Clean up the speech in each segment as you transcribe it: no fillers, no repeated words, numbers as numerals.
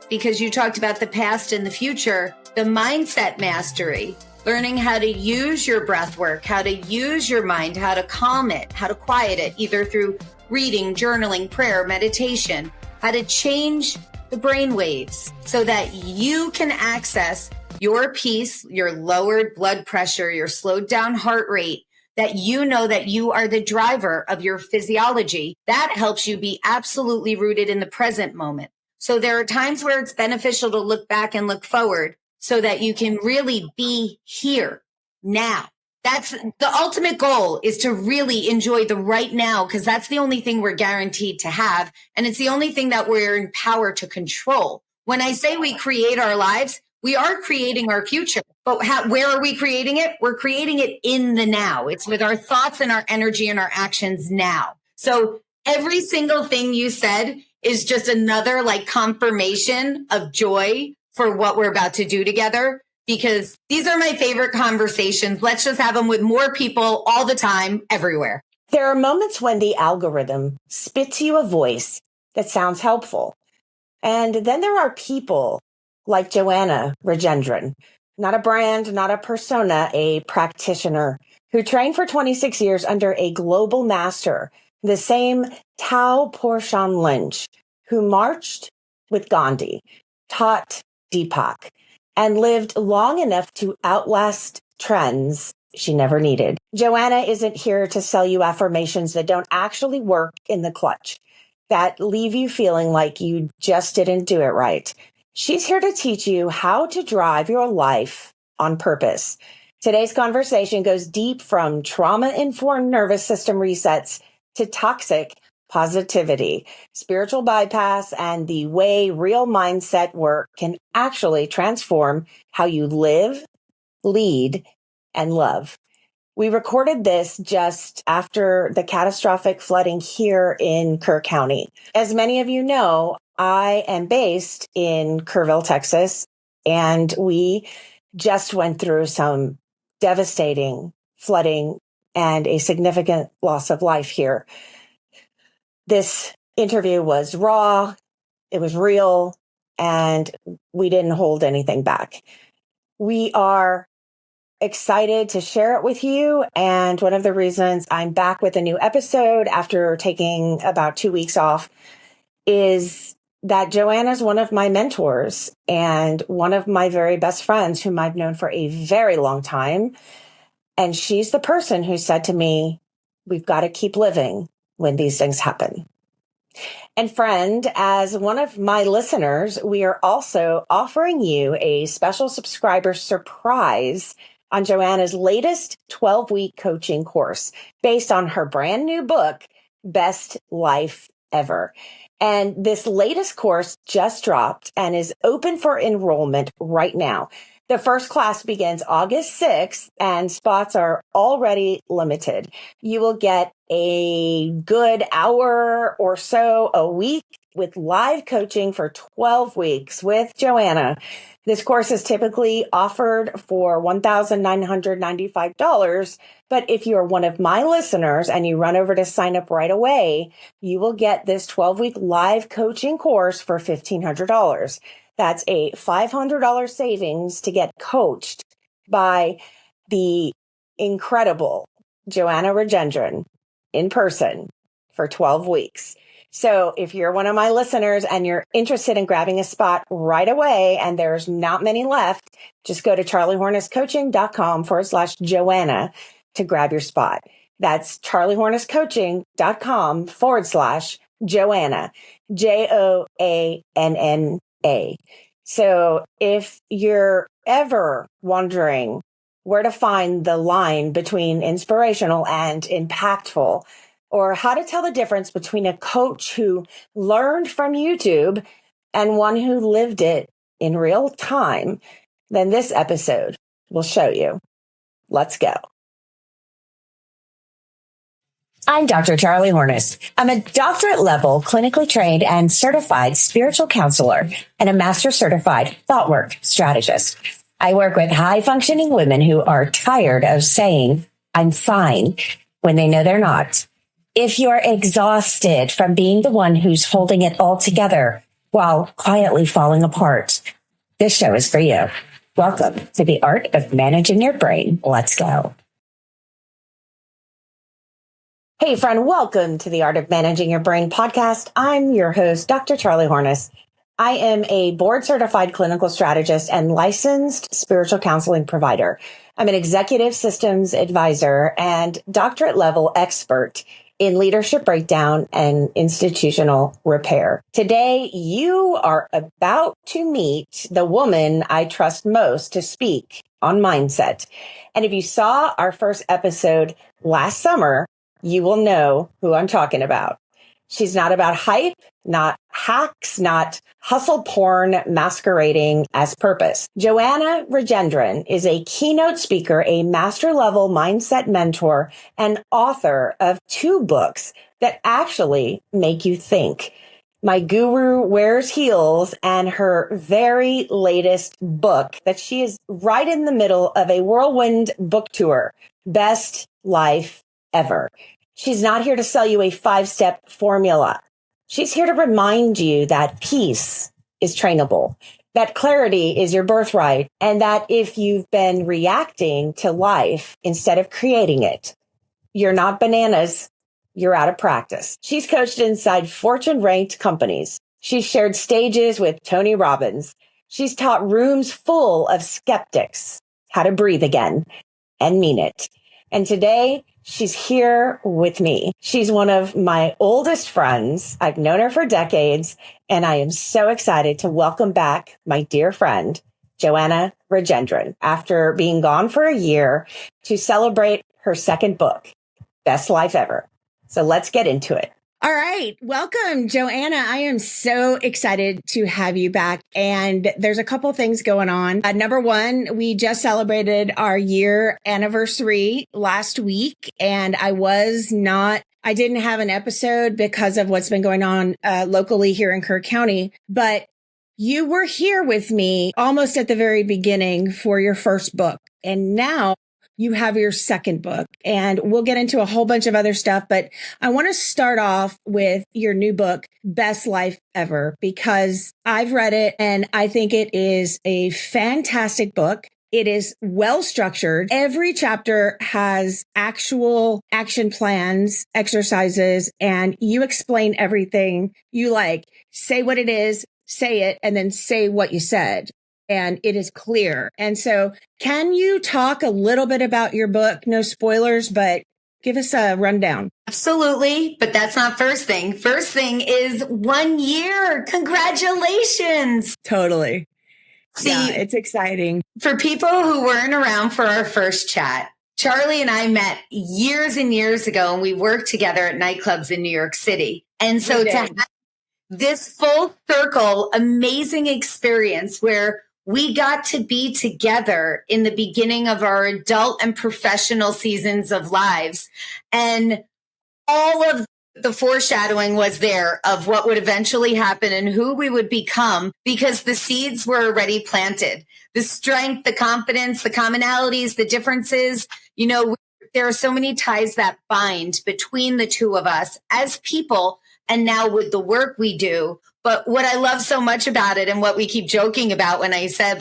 because you talked about the past and the future, the mindset mastery, learning how to use your breath work, how to use your mind, how to calm it, how to quiet it, either through reading, journaling, prayer, meditation, how to change the brain waves so that you can access your peace, your lowered blood pressure, your slowed down heart rate, that you know that you are the driver of your physiology. That helps you be absolutely rooted in the present moment. So there are times where it's beneficial to look back and look forward so that you can really be here now. That's the ultimate goal, is to really enjoy the right now, because that's the only thing we're guaranteed to have. And it's the only thing that we're in power to control. When I say we create our lives, we are creating our future. But where are we creating it? We're creating it in the now. It's with our thoughts and our energy and our actions now. So every single thing you said is just another confirmation of joy for what we're about to do together, because these are my favorite conversations. Let's just have them with more people all the time, everywhere. There are moments when the algorithm spits you a voice that sounds helpful. And then there are people like Joanna Rajendran, not a brand, not a persona, a practitioner who trained for 26 years under a global master, the same Tao Porchon Lynch, who marched with Gandhi, taught Deepak, and lived long enough to outlast trends she never needed. Joanna isn't here to sell you affirmations that don't actually work in the clutch, that leave you feeling like you just didn't do it right. She's here to teach you how to drive your life on purpose. Today's conversation goes deep, from trauma-informed nervous system resets to toxic positivity, spiritual bypass, and the way real mindset work can actually transform how you live, lead, and love. We recorded this just after the catastrophic flooding here in Kerr County. As many of you know, I am based in Kerrville, Texas, and we just went through some devastating flooding and a significant loss of life here. This interview was raw, it was real, and we didn't hold anything back. We are excited to share it with you. And one of the reasons I'm back with a new episode after taking about 2 weeks off is that Joanna's one of my mentors and one of my very best friends whom I've known for a very long time. And she's the person who said to me, we've got to keep living when these things happen. And friend, as one of my listeners, we are also offering you a special subscriber surprise on Joanna's latest 12-week coaching course based on her brand new book, Best Life Ever. And this latest course just dropped and is open for enrollment right now. The first class begins August 6th and spots are already limited. You will get a good hour or so a week with live coaching for 12 weeks with Joanna. This course is typically offered for $1,995. But if you're one of my listeners and you run over to sign up right away, you will get this 12-week live coaching course for $1,500. That's a $500 savings to get coached by the incredible Joanna Rajendran in person for 12 weeks. So if you're one of my listeners and you're interested in grabbing a spot right away, and there's not many left, just go to charliehornetscoaching.com/Joanna to grab your spot. That's charliehornetscoaching.com/Joanna, Joanna. So if you're ever wondering where to find the line between inspirational and impactful, or how to tell the difference between a coach who learned from YouTube and one who lived it in real time, then this episode will show you. Let's go. I'm Dr. Charlie Hornes. I'm a doctorate level, clinically trained and certified spiritual counselor and a master certified thought work strategist. I work with high functioning women who are tired of saying, I'm fine, when they know they're not. If you're exhausted from being the one who's holding it all together, while quietly falling apart. This show is for you. Welcome to the Art of Managing Your Brain. Let's go. Hey, friend, welcome to the Art of Managing Your Brain podcast. I'm your host, Dr. Charlie Hornes. I am a board-certified clinical strategist and licensed spiritual counseling provider. I'm an executive systems advisor and doctorate level expert in leadership breakdown and institutional repair. Today, you are about to meet the woman I trust most to speak on mindset. And if you saw our first episode last summer, you will know who I'm talking about. She's not about hype, not hacks, not hustle porn masquerading as purpose. Joanna Rajendran is a keynote speaker, a master level mindset mentor, and author of 2 books that actually make you think. My Guru Wears Heels and her very latest book that she is right in the middle of a whirlwind book tour, Best Life Ever. She's not here to sell you a 5-step formula. She's here to remind you that peace is trainable, that clarity is your birthright, and that if you've been reacting to life instead of creating it, you're not bananas, you're out of practice. She's coached inside Fortune-ranked companies. She's shared stages with Tony Robbins. She's taught rooms full of skeptics how to breathe again and mean it. And today, she's here with me. She's one of my oldest friends. I've known her for decades, and I am so excited to welcome back my dear friend, Joanna Rajendran, after being gone for a year to celebrate her second book, Best Life Ever. So let's get into it. All right. Welcome, Joanna. I am so excited to have you back. And there's a couple things going on. Number one, we just celebrated our year anniversary last week, and I didn't have an episode because of what's been going on locally here in Kerr County, but you were here with me almost at the very beginning for your first book. And now you have your second book, and we'll get into a whole bunch of other stuff. But I want to start off with your new book, Best Life Ever, because I've read it and I think it is a fantastic book. It is well structured. Every chapter has actual action plans, exercises, and you explain everything. You say what it is, say it, and then say what you said. And it is clear. And so can you talk a little bit about your book? No spoilers, but give us a rundown. Absolutely. But that's not first thing. First thing is 1 year. Congratulations. Totally. See, yeah, it's exciting. For people who weren't around for our first chat, Charlie and I met years and years ago, and we worked together at nightclubs in New York City. And so to have this full circle, amazing experience where we got to be together in the beginning of our adult and professional seasons of lives. And all of the foreshadowing was there of what would eventually happen and who we would become, because the seeds were already planted. The strength, the confidence, the commonalities, the differences, there are so many ties that bind between the two of us as people, and now with the work we do. But what I love so much about it, and what we keep joking about when I said,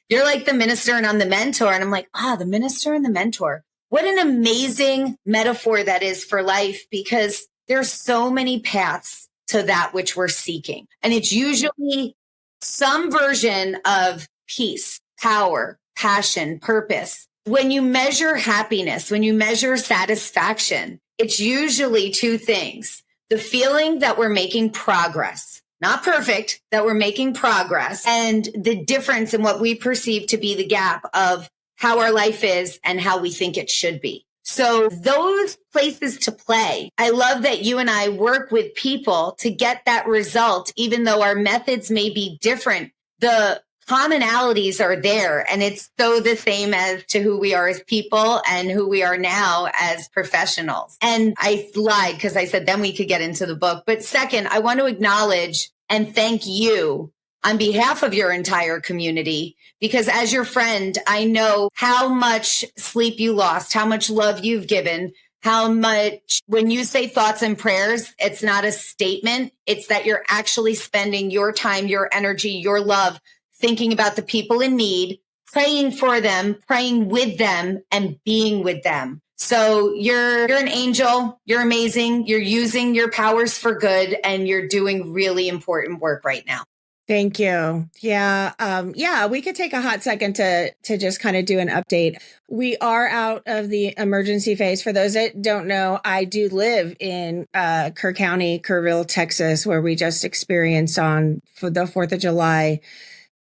you're like the minister and I'm the mentor. And I'm like, the minister and the mentor. What an amazing metaphor that is for life, because there's so many paths to that which we're seeking. And it's usually some version of peace, power, passion, purpose. When you measure happiness, when you measure satisfaction, it's usually 2 things. The feeling that we're making progress, not perfect, that we're making progress, and the difference in what we perceive to be the gap of how our life is and how we think it should be. So those places to play. I love that you and I work with people to get that result, even though our methods may be different. The commonalities are there, and it's so the same as to who we are as people and who we are now as professionals. And I lied because I said then we could get into the book. But second, I want to acknowledge and thank you on behalf of your entire community, because as your friend, I know how much sleep you lost, how much love you've given, how much when you say thoughts and prayers, it's not a statement. It's that you're actually spending your time, your energy, your love, thinking about the people in need, praying for them, praying with them, and being with them. So you're an angel. You're amazing. You're using your powers for good, and you're doing really important work right now. Thank you. Yeah. We could take a hot second to just kind of do an update. We are out of the emergency phase. For those that don't know, I do live in Kerr County, Kerrville, Texas, where we just experienced for the 4th of July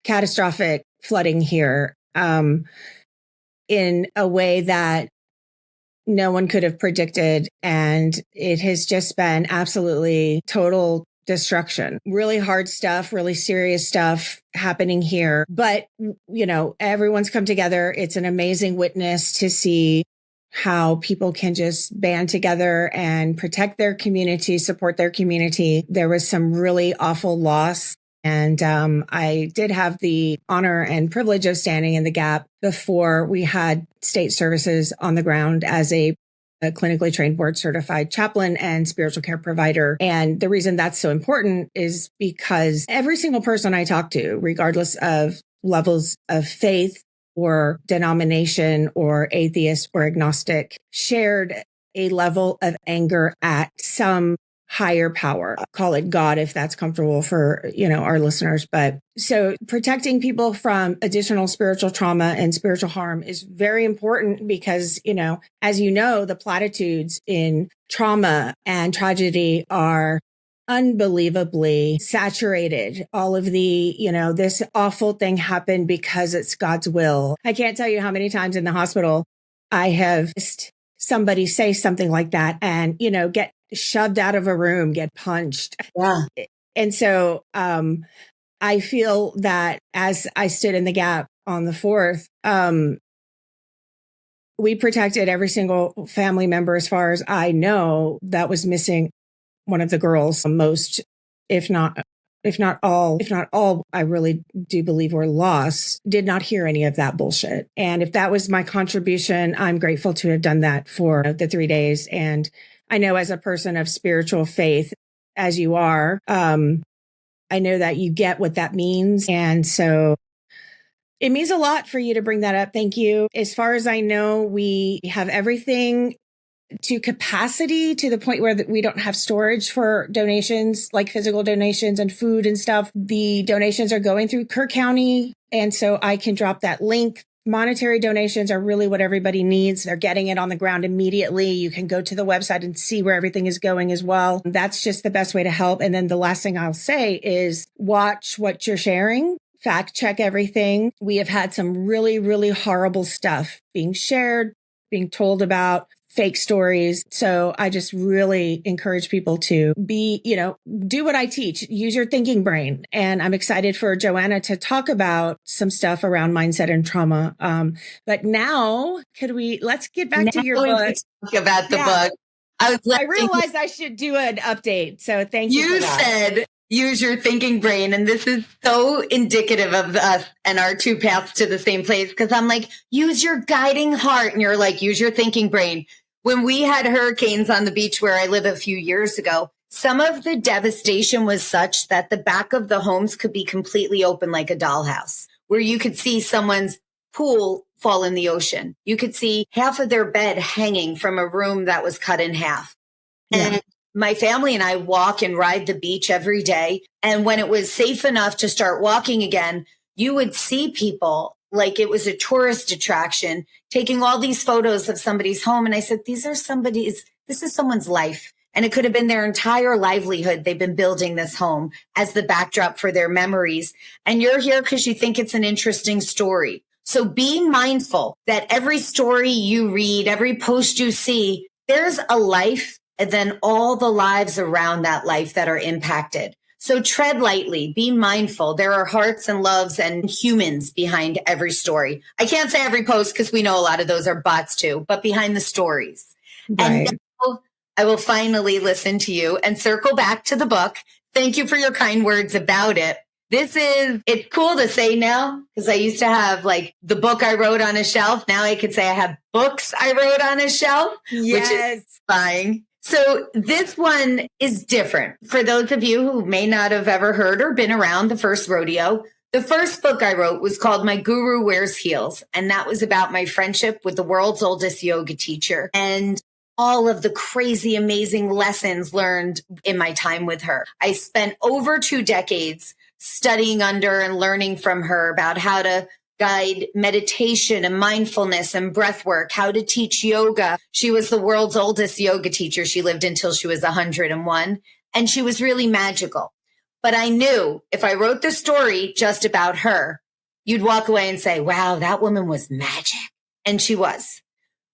catastrophic flooding here in a way that no one could have predicted. And it has just been absolutely total destruction. Really hard stuff, really serious stuff happening here. But, everyone's come together. It's an amazing witness to see how people can just band together and protect their community, support their community. There was some really awful loss. And I did have the honor and privilege of standing in the gap before we had state services on the ground as a clinically trained board certified chaplain and spiritual care provider. And the reason that's so important is because every single person I talk to, regardless of levels of faith or denomination or atheist or agnostic, shared a level of anger at some higher power. Call it God if that's comfortable for, our listeners. But so protecting people from additional spiritual trauma and spiritual harm is very important because, as the platitudes in trauma and tragedy are unbelievably saturated. All of the, this awful thing happened because it's God's will. I can't tell you how many times in the hospital I have somebody say something like that and, get shoved out of a room, get punched. Yeah. And so I feel that as I stood in the gap on the 4th, we protected every single family member, as far as I know, that was missing one of the girls. Most, if not all, I really do believe were lost. Did not hear any of that bullshit. And if that was my contribution, I'm grateful to have done that for the 3 days. And I know as a person of spiritual faith, as you are, I know that you get what that means. And so it means a lot for you to bring that up. Thank you. As far as I know, we have everything to capacity to the point where we don't have storage for donations, like physical donations and food and stuff. The donations are going through Kerr County. And so I can drop that link. Monetary donations are really what everybody needs. They're getting it on the ground immediately. You can go to the website and see where everything is going as well. That's just the best way to help. And then the last thing I'll say is watch what you're sharing. Fact check everything. We have had some really, really horrible stuff being shared, being told about, fake stories. So I just really encourage people to do what I teach, use your thinking brain. And I'm excited for Joanna to talk about some stuff around mindset and trauma. But now let's get back to your book. Talk about the book. I realized I should do an update. So thank you. You said use your thinking brain. And this is so indicative of us and our two paths to the same place. Because I'm like, use your guiding heart. And you're like, use your thinking brain. When we had hurricanes on the beach where I live a few years ago, some of the devastation was such that the back of the homes could be completely open like a dollhouse, where you could see someone's pool fall in the ocean. You could see half of their bed hanging from a room that was cut in half. Yeah. And my family and I walk and ride the beach every day. And when it was safe enough to start walking again, you would see people like it was a tourist attraction, taking all these photos of somebody's home. And I said, this is someone's life. And it could have been their entire livelihood. They've been building this home as the backdrop for their memories. And you're here because you think it's an interesting story. So being mindful that every story you read, every post you see, there's a life and then all the lives around that life that are impacted. So tread lightly, be mindful. There are hearts and loves and humans behind every story. I can't say every post because we know a lot of those are bots too, but behind the stories. Right. And now I will finally listen to you and circle back to the book. Thank you for your kind words about it. It's cool to say now because I used to have like the book I wrote on a shelf. Now I could say I have books I wrote on a shelf, which is fine. So this one is different. For those of you who may not have ever heard or been around the first rodeo, the first book I wrote was called My Guru Wears Heels. And that was about my friendship with the world's oldest yoga teacher and all of the crazy, amazing lessons learned in my time with her. I spent over 2 decades studying under and learning from her about how to guide meditation and mindfulness and breath work, how to teach yoga. She was the world's oldest yoga teacher. She lived until she was 101, and she was really magical. But I knew if I wrote the story just about her, you'd walk away and say, wow, that woman was magic. And she was.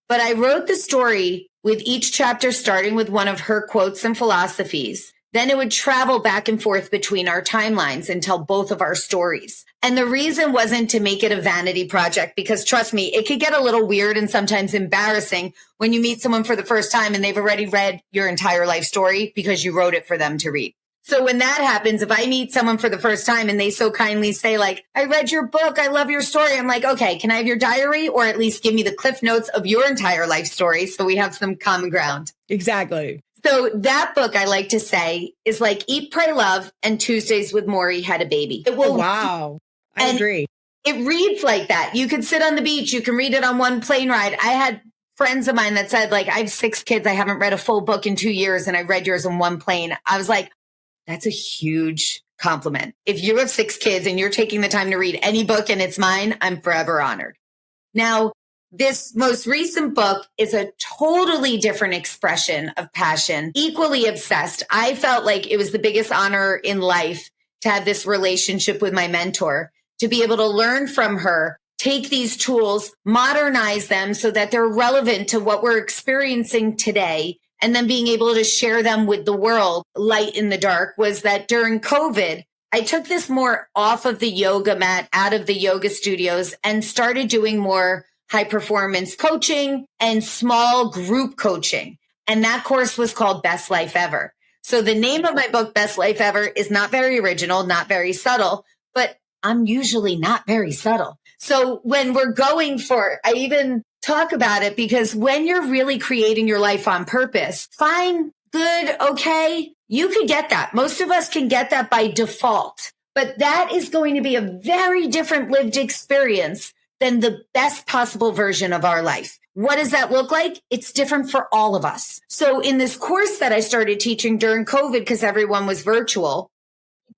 But I wrote the story with each chapter starting with one of her quotes and philosophies. Then it would travel back and forth between our timelines and tell both of our stories. And the reason wasn't to make it a vanity project, because trust me, it could get a little weird and sometimes embarrassing when you meet someone for the first time and they've already read your entire life story because you wrote it for them to read. So when that happens, if I meet someone for the first time and they so kindly say like, I read your book, I love your story. I'm like, okay, can I have your diary or at least give me the cliff notes of your entire life story so we have some common ground? Exactly. So that book, I like to say, is like Eat, Pray, Love and Tuesdays with Maury Had a Baby. It will, wow. I agree. It reads like that. You can sit on the beach. You can read it on one plane ride. I had friends of mine that said, like, I have 6 kids. I haven't read a full book in 2 years, and I read yours on one plane. I was like, that's a huge compliment. If you have 6 kids and you're taking the time to read any book and it's mine, I'm forever honored. Now, this most recent book is a totally different expression of passion, equally obsessed. I felt like it was the biggest honor in life to have this relationship with my mentor, to be able to learn from her, take these tools, modernize them so that they're relevant to what we're experiencing today, and then being able to share them with the world. Light in the dark was that during COVID, I took this more off of the yoga mat, out of the yoga studios, and started doing more high performance coaching and small group coaching. And that course was called Best Life Ever. So the name of my book, Best Life Ever, is not very original, not very subtle, but I'm usually not very subtle. So when we're going for, I even talk about it because when you're really creating your life on purpose, fine, good, okay, you can get that. Most of us can get that by default, but that is going to be a very different lived experience than the best possible version of our life. What does that look like? It's different for all of us. So in this course that I started teaching during COVID, because everyone was virtual,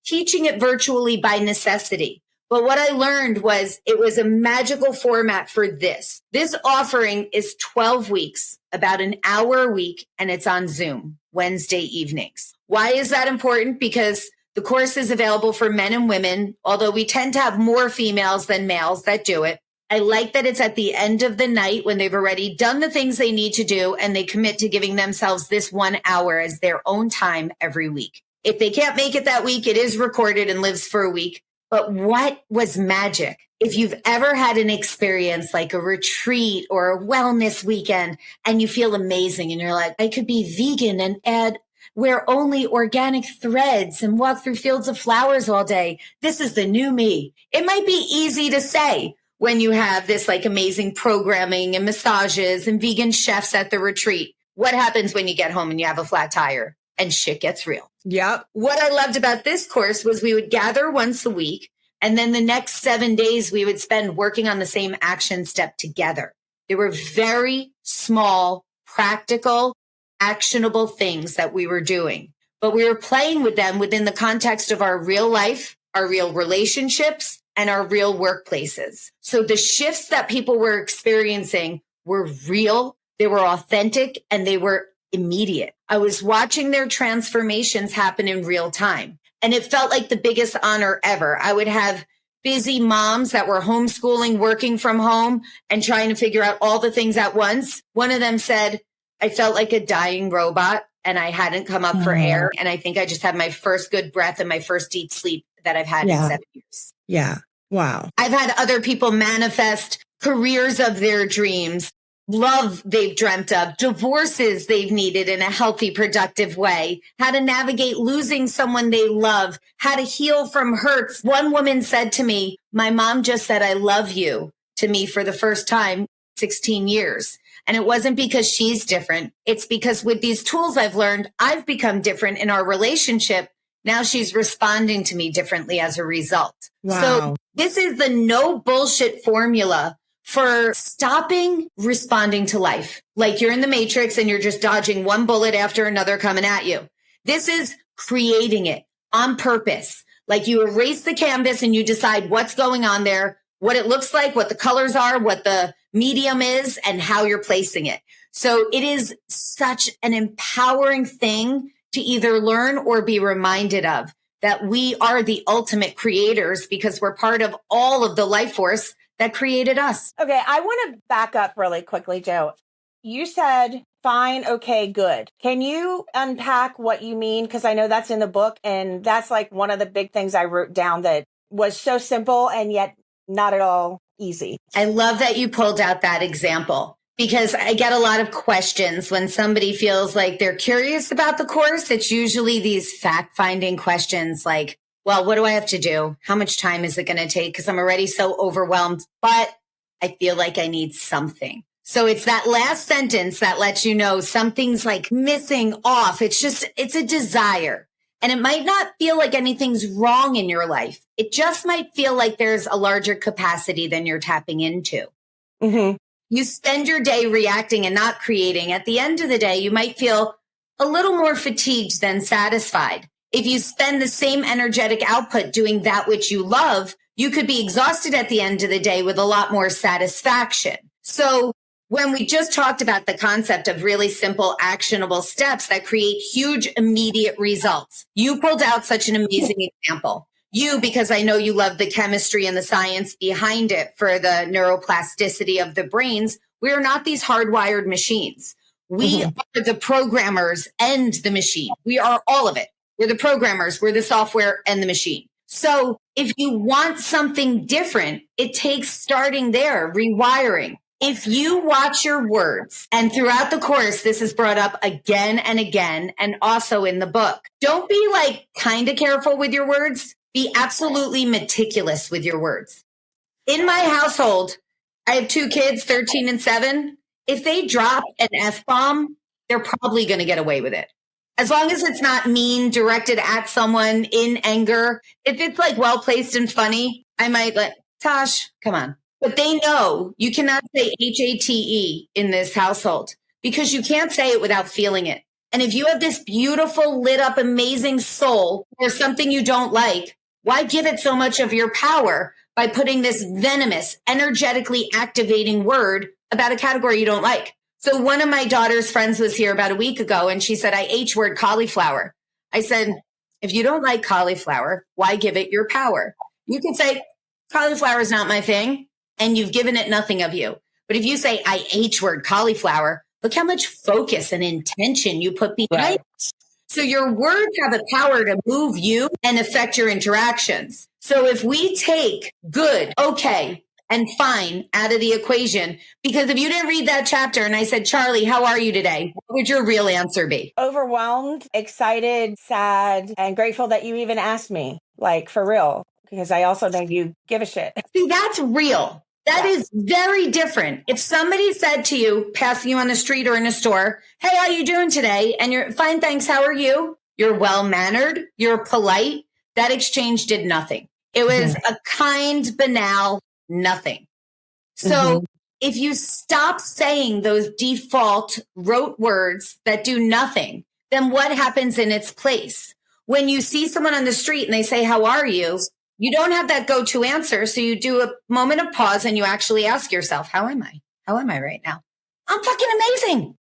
teaching it virtually by necessity. But what I learned was it was a magical format for this. This offering is 12 weeks, about an hour a week, and it's on Zoom, Wednesday evenings. Why is that important? Because the course is available for men and women, although we tend to have more females than males that do it. I like that it's at the end of the night when they've already done the things they need to do and they commit to giving themselves this 1 hour as their own time every week. If they can't make it that week, it is recorded and lives for a week. But what was magic? If you've ever had an experience like a retreat or a wellness weekend and you feel amazing and you're like, I could be vegan and wear only organic threads and walk through fields of flowers all day. This is the new me. It might be easy to say when you have this like amazing programming and massages and vegan chefs at the retreat. What happens when you get home and you have a flat tire and shit gets real? Yep. What I loved about this course was we would gather once a week, and then the next 7 days we would spend working on the same action step together. They were very small, practical, actionable things that we were doing, but we were playing with them within the context of our real life, our real relationships, and our real workplaces. So the shifts that people were experiencing were real, they were authentic, and they were immediate. I was watching their transformations happen in real time, and it felt like the biggest honor ever. I would have busy moms that were homeschooling, working from home, and trying to figure out all the things at once. One of them said, I felt like a dying robot and I hadn't come up for air. And I think I just had my first good breath and my first deep sleep that I've had in 7 years. Yeah. Wow. I've had other people manifest careers of their dreams. love they've dreamt of, divorces they've needed in a healthy, productive way, how to navigate losing someone they love, how to heal from hurts. One woman said to me, my mom just said, I love you to me for the first time, 16 years. And it wasn't because she's different. It's because with these tools I've learned, I've become different in our relationship. Now she's responding to me differently as a result. Wow. So this is the no bullshit formula for stopping responding to life. Like you're in the Matrix and you're just dodging one bullet after another coming at you. This is creating it on purpose. Like you erase the canvas and you decide what's going on there, what it looks like, what the colors are, what the medium is, and how you're placing it. So it is such an empowering thing to either learn or be reminded of that we are the ultimate creators because we're part of all of the life force that created us. Okay, I want to back up really quickly, Joe. You said fine, okay, good. Can you unpack what you mean? Because I know that's in the book, and that's like one of the big things I wrote down that was so simple and yet not at all easy. I love that you pulled out that example because I get a lot of questions when somebody feels like they're curious about the course. It's usually these fact-finding questions like, well, what do I have to do? How much time is it going to take? Because I'm already so overwhelmed, but I feel like I need something. So it's that last sentence that lets you know something's like missing off. It's a desire. And it might not feel like anything's wrong in your life. It just might feel like there's a larger capacity than you're tapping into. Mm-hmm. You spend your day reacting and not creating. At the end of the day, you might feel a little more fatigued than satisfied. If you spend the same energetic output doing that which you love, you could be exhausted at the end of the day with a lot more satisfaction. So when we just talked about the concept of really simple, actionable steps that create huge, immediate results, you pulled out such an amazing example. You, because I know you love the chemistry and the science behind it for the neuroplasticity of the brains, we are not these hardwired machines. We are the programmers and the machine. We are all of it. We're the programmers, we're the software and the machine. So if you want something different, it takes starting there, rewiring. If you watch your words, and throughout the course, this is brought up again and again, and also in the book, don't be like kind of careful with your words. Be absolutely meticulous with your words. In my household, I have 2 kids, 13 and 7. If they drop an F-bomb, they're probably going to get away with it. As long as it's not mean, directed at someone in anger. If it's like well-placed and funny, I might let, Tosh, come on. But they know you cannot say HATE in this household because you can't say it without feeling it. And if you have this beautiful, lit up, amazing soul or something you don't like, why give it so much of your power by putting this venomous, energetically activating word about a category you don't like? So one of my daughter's friends was here about a week ago and she said, I H-word cauliflower. I said, if you don't like cauliflower, why give it your power? You can say, cauliflower is not my thing, and you've given it nothing of you. But if you say, I H-word cauliflower, look how much focus and intention you put behind it. So your words have the power to move you and affect your interactions. So if we take good, okay, and fine out of the equation, because if you didn't read that chapter and I said, Charlie, how are you today? What would your real answer be? Overwhelmed, excited, sad, and grateful that you even asked me, like for real, because I also know you give a shit. See, that's real. That is very different. If somebody said to you, passing you on the street or in a store, hey, how you doing today? And you're fine, thanks. How are you? You're well-mannered. You're polite. That exchange did nothing. It was a kind, banal nothing. So if you stop saying those default rote words that do nothing, then what happens in its place? When you see someone on the street and they say, how are you? You don't have that go-to answer. So you do a moment of pause and you actually ask yourself, how am I? How am I right now? I'm fucking amazing.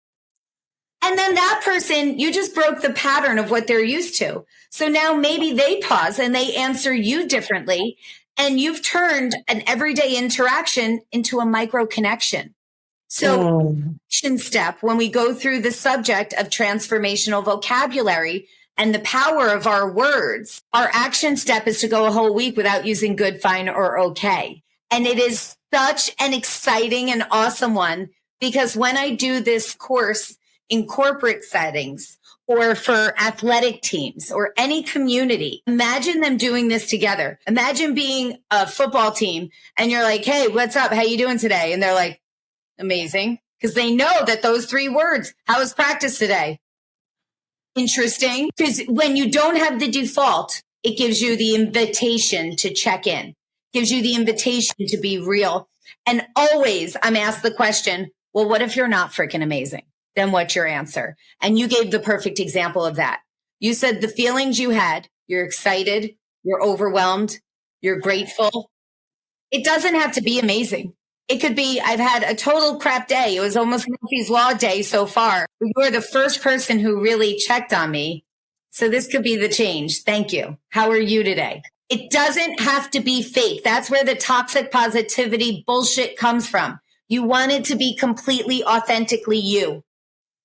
And then that person, you just broke the pattern of what they're used to. So now maybe they pause and they answer you differently. And you've turned an everyday interaction into a micro connection. So action step, when we go through the subject of transformational vocabulary, and the power of our words, our action step is to go a whole week without using good, fine, or okay. And it is such an exciting and awesome one Because when I do this course in corporate settings or for athletic teams or any community, imagine them doing this together. Imagine being a football team and you're like, hey, what's up? How you doing today? And they're like, amazing. Because they know that those 3 words, how was practice today? Interesting. Because when you don't have the default, it gives you the invitation to check in, gives you the invitation to be real. And always I'm asked the question, well, what if you're not freaking amazing? Then what's your answer? And you gave the perfect example of that. You said the feelings you had, you're excited, you're overwhelmed, you're grateful. It doesn't have to be amazing. It could be, I've had a total crap day. It was almost Murphy's Law day so far. You were the first person who really checked on me. So this could be the change. Thank you. How are you today? It doesn't have to be fake. That's where the toxic positivity bullshit comes from. You want it to be completely authentically you.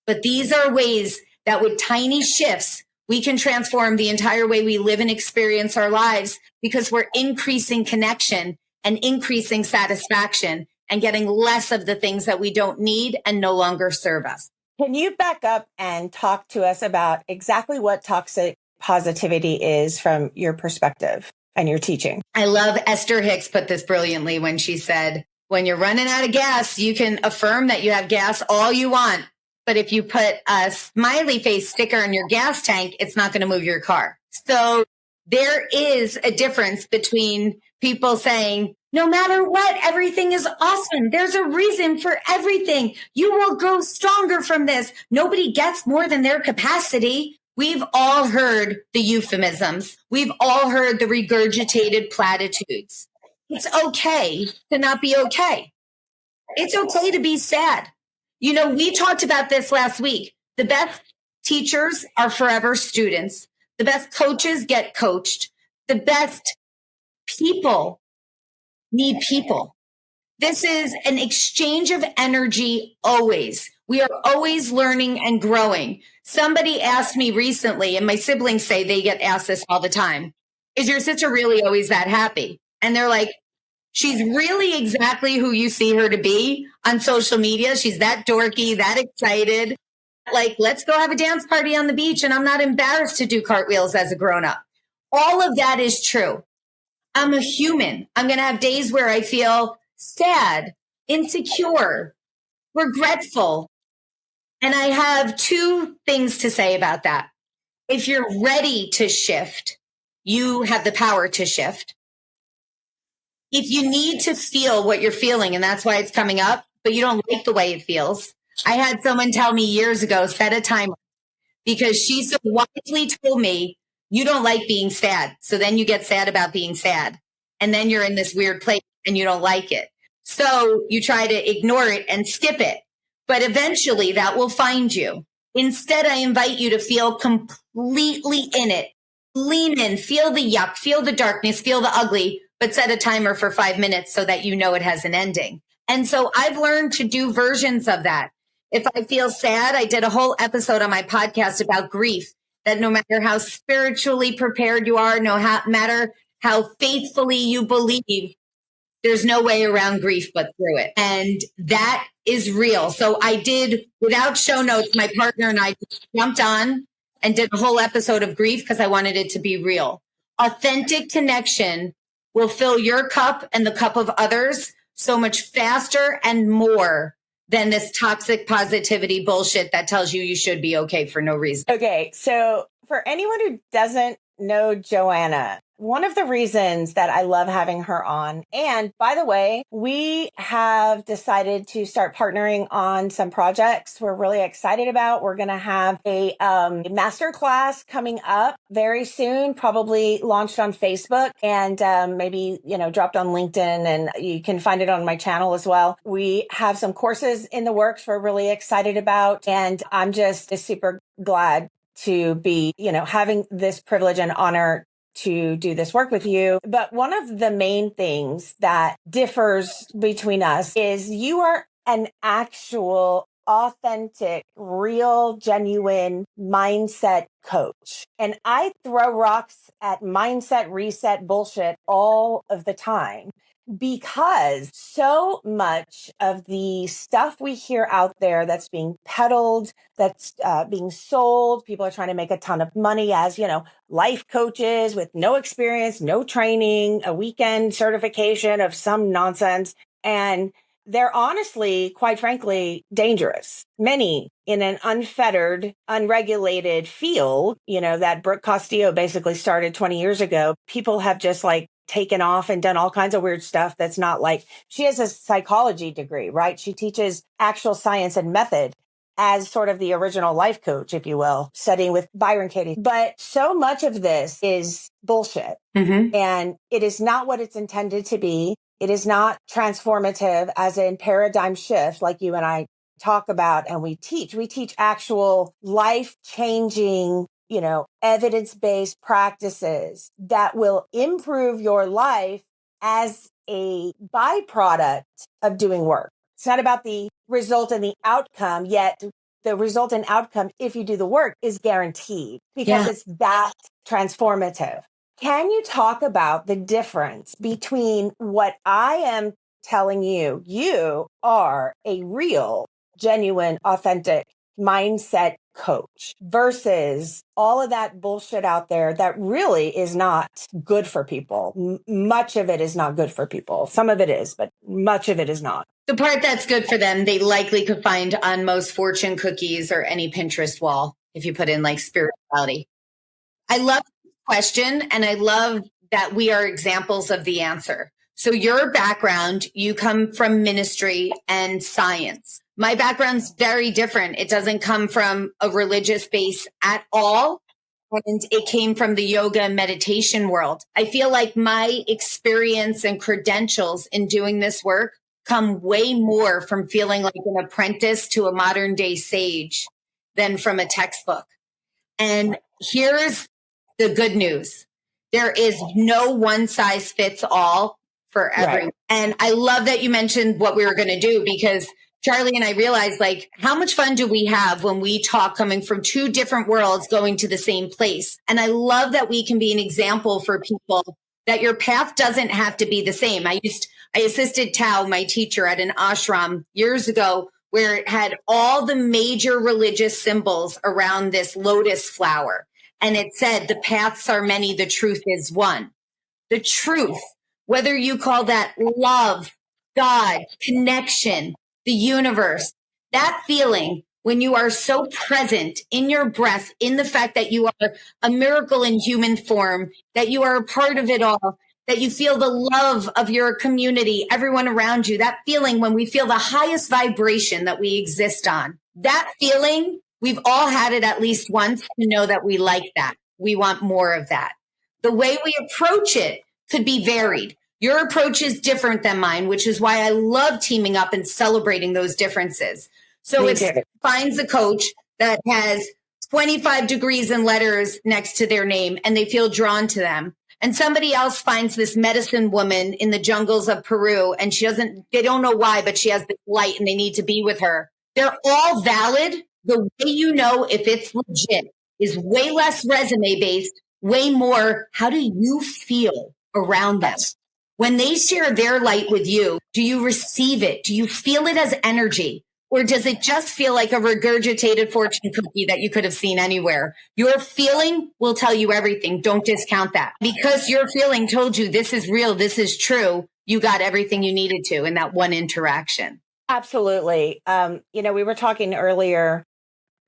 But these are ways that with tiny shifts, we can transform the entire way we live and experience our lives because we're increasing connection and increasing satisfaction and getting less of the things that we don't need and no longer serve us. Can you back up and talk to us about exactly what toxic positivity is from your perspective and your teaching? I love Esther Hicks put this brilliantly when she said, when you're running out of gas, you can affirm that you have gas all you want. But if you put a smiley face sticker in your gas tank, it's not going to move your car. So there is a difference between people saying, no matter what, everything is awesome. There's a reason for everything. You will grow stronger from this. Nobody gets more than their capacity. We've all heard the euphemisms. We've all heard the regurgitated platitudes. It's okay to not be okay. It's okay to be sad. You know, we talked about this last week. The best teachers are forever students. The best coaches get coached. The best people need people. This is an exchange of energy always. We are always learning and growing. Somebody asked me recently, and my siblings say they get asked this all the time, is your sister really always that happy? And they're like, she's really exactly who you see her to be on social media. She's that dorky, that excited. Like, let's go have a dance party on the beach, and I'm not embarrassed to do cartwheels as a grown-up. All of that is true. I'm a human. I'm going to have days where I feel sad, insecure, regretful. And I have 2 things to say about that. If you're ready to shift, you have the power to shift. If you need to feel what you're feeling, and that's why it's coming up, but you don't like the way it feels. I had someone tell me years ago, set a timer, because she so wisely told me, you don't like being sad. So then you get sad about being sad. And then you're in this weird place and you don't like it. So you try to ignore it and skip it. But eventually that will find you. Instead, I invite you to feel completely in it. Lean in, feel the yuck, feel the darkness, feel the ugly, but set a timer for 5 minutes so that you know it has an ending. And so I've learned to do versions of that. If I feel sad, I did a whole episode on my podcast about grief, that no matter how spiritually prepared you are, matter how faithfully you believe, there's no way around grief but through it. And that is real. So I did, without show notes, my partner and I just jumped on and did a whole episode of grief because I wanted it to be real. Authentic connection will fill your cup and the cup of others so much faster and more than this toxic positivity bullshit that tells you you should be okay for no reason. Okay, so for anyone who doesn't know Joanna, one of the reasons that I love having her on, and by the way, we have decided to start partnering on some projects we're really excited about. We're going to have a master class coming up very soon, probably launched on Facebook and maybe, dropped on LinkedIn, and you can find it on my channel as well. We have some courses in the works we're really excited about, and I'm just super glad to be, having this privilege and honor to do this work with you. But one of the main things that differs between us is you are an actual, authentic, real, genuine mindset coach. And I throw rocks at mindset reset bullshit all of the time. because so much of the stuff we hear out there that's being peddled, that's being sold, people are trying to make a ton of money as, life coaches with no experience, no training, a weekend certification of some nonsense. And they're honestly, quite frankly, dangerous. Many in an unfettered, unregulated field, that Brooke Castillo basically started 20 years ago. People have just taken off and done all kinds of weird stuff that's not she has a psychology degree, right? She teaches actual science and method as sort of the original life coach, if you will, studying with Byron Katie. But so much of this is bullshit. Mm-hmm. And it is not what it's intended to be. It is not transformative as in paradigm shift like you and I talk about and we teach. We teach actual life-changing, evidence-based practices that will improve your life as a byproduct of doing work. It's not about the result and the outcome, yet the result and outcome, if you do the work, is guaranteed because it's that transformative. Can you talk about the difference between what I am telling you? You are a real, genuine, authentic mindset coach versus all of that bullshit out there that really is not good for people. Much of it is not good for people. Some of it is, but much of it is not. The part that's good for them, they likely could find on most fortune cookies or any Pinterest wall if you put in spirituality. I love this question, and I love that we are examples of the answer. So your background, you come from ministry and science. My background's very different. It doesn't come from a religious base at all. And it came from the yoga and meditation world. I feel like my experience and credentials in doing this work come way more from feeling like an apprentice to a modern day sage than from a textbook. And here's the good news. There is no one size fits all for everyone. Right. And I love that you mentioned what we were going to do because Charlie and I realized how much fun do we have when we talk coming from two different worlds going to the same place. And I love that we can be an example for people that your path doesn't have to be the same. I assisted Tao, my teacher, at an ashram years ago where it had all the major religious symbols around this lotus flower. And it said, the paths are many, the truth is one. The truth, whether you call that love, God, connection, the universe, that feeling when you are so present in your breath, in the fact that you are a miracle in human form, that you are a part of it all, that you feel the love of your community, everyone around you, that feeling when we feel the highest vibration that we exist on, that feeling, we've all had it at least once to know that we like that. We want more of that. The way we approach it could be varied. Your approach is different than mine, which is why I love teaming up and celebrating those differences. So it finds a coach that has 25 degrees and letters next to their name and they feel drawn to them. And somebody else finds this medicine woman in the jungles of Peru and they don't know why, but she has this light and they need to be with her. They're all valid. The way you know if it's legit is way less resume based, way more, how do you feel around them? When they share their light with you, do you receive it? Do you feel it as energy? Or does it just feel like a regurgitated fortune cookie that you could have seen anywhere? Your feeling will tell you everything. Don't discount that. Because your feeling told you this is real, this is true, you got everything you needed to in that one interaction. Absolutely. We were talking earlier,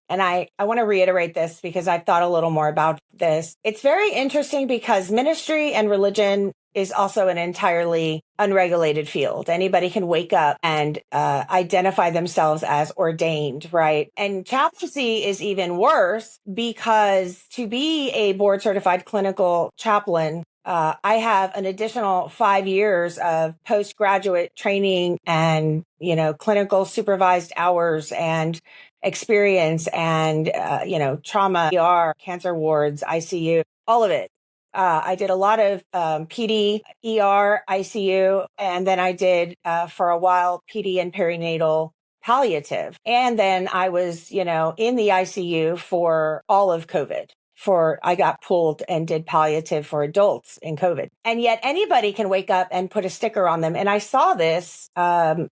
and I want to reiterate this because I've thought a little more about this. It's very interesting because ministry and religion is also an entirely unregulated field. Anybody can wake up and identify themselves as ordained, right? And chaplaincy is even worse because to be a board certified clinical chaplain, I have an additional 5 years of postgraduate training and, clinical supervised hours and experience and, trauma, ER, cancer wards, ICU, all of it. I did a lot of PD, ER, ICU, and then I did for a while PD and perinatal palliative. And then I was, in the ICU for all of COVID I got pulled and did palliative for adults in COVID. And yet anybody can wake up and put a sticker on them. And I saw this, 2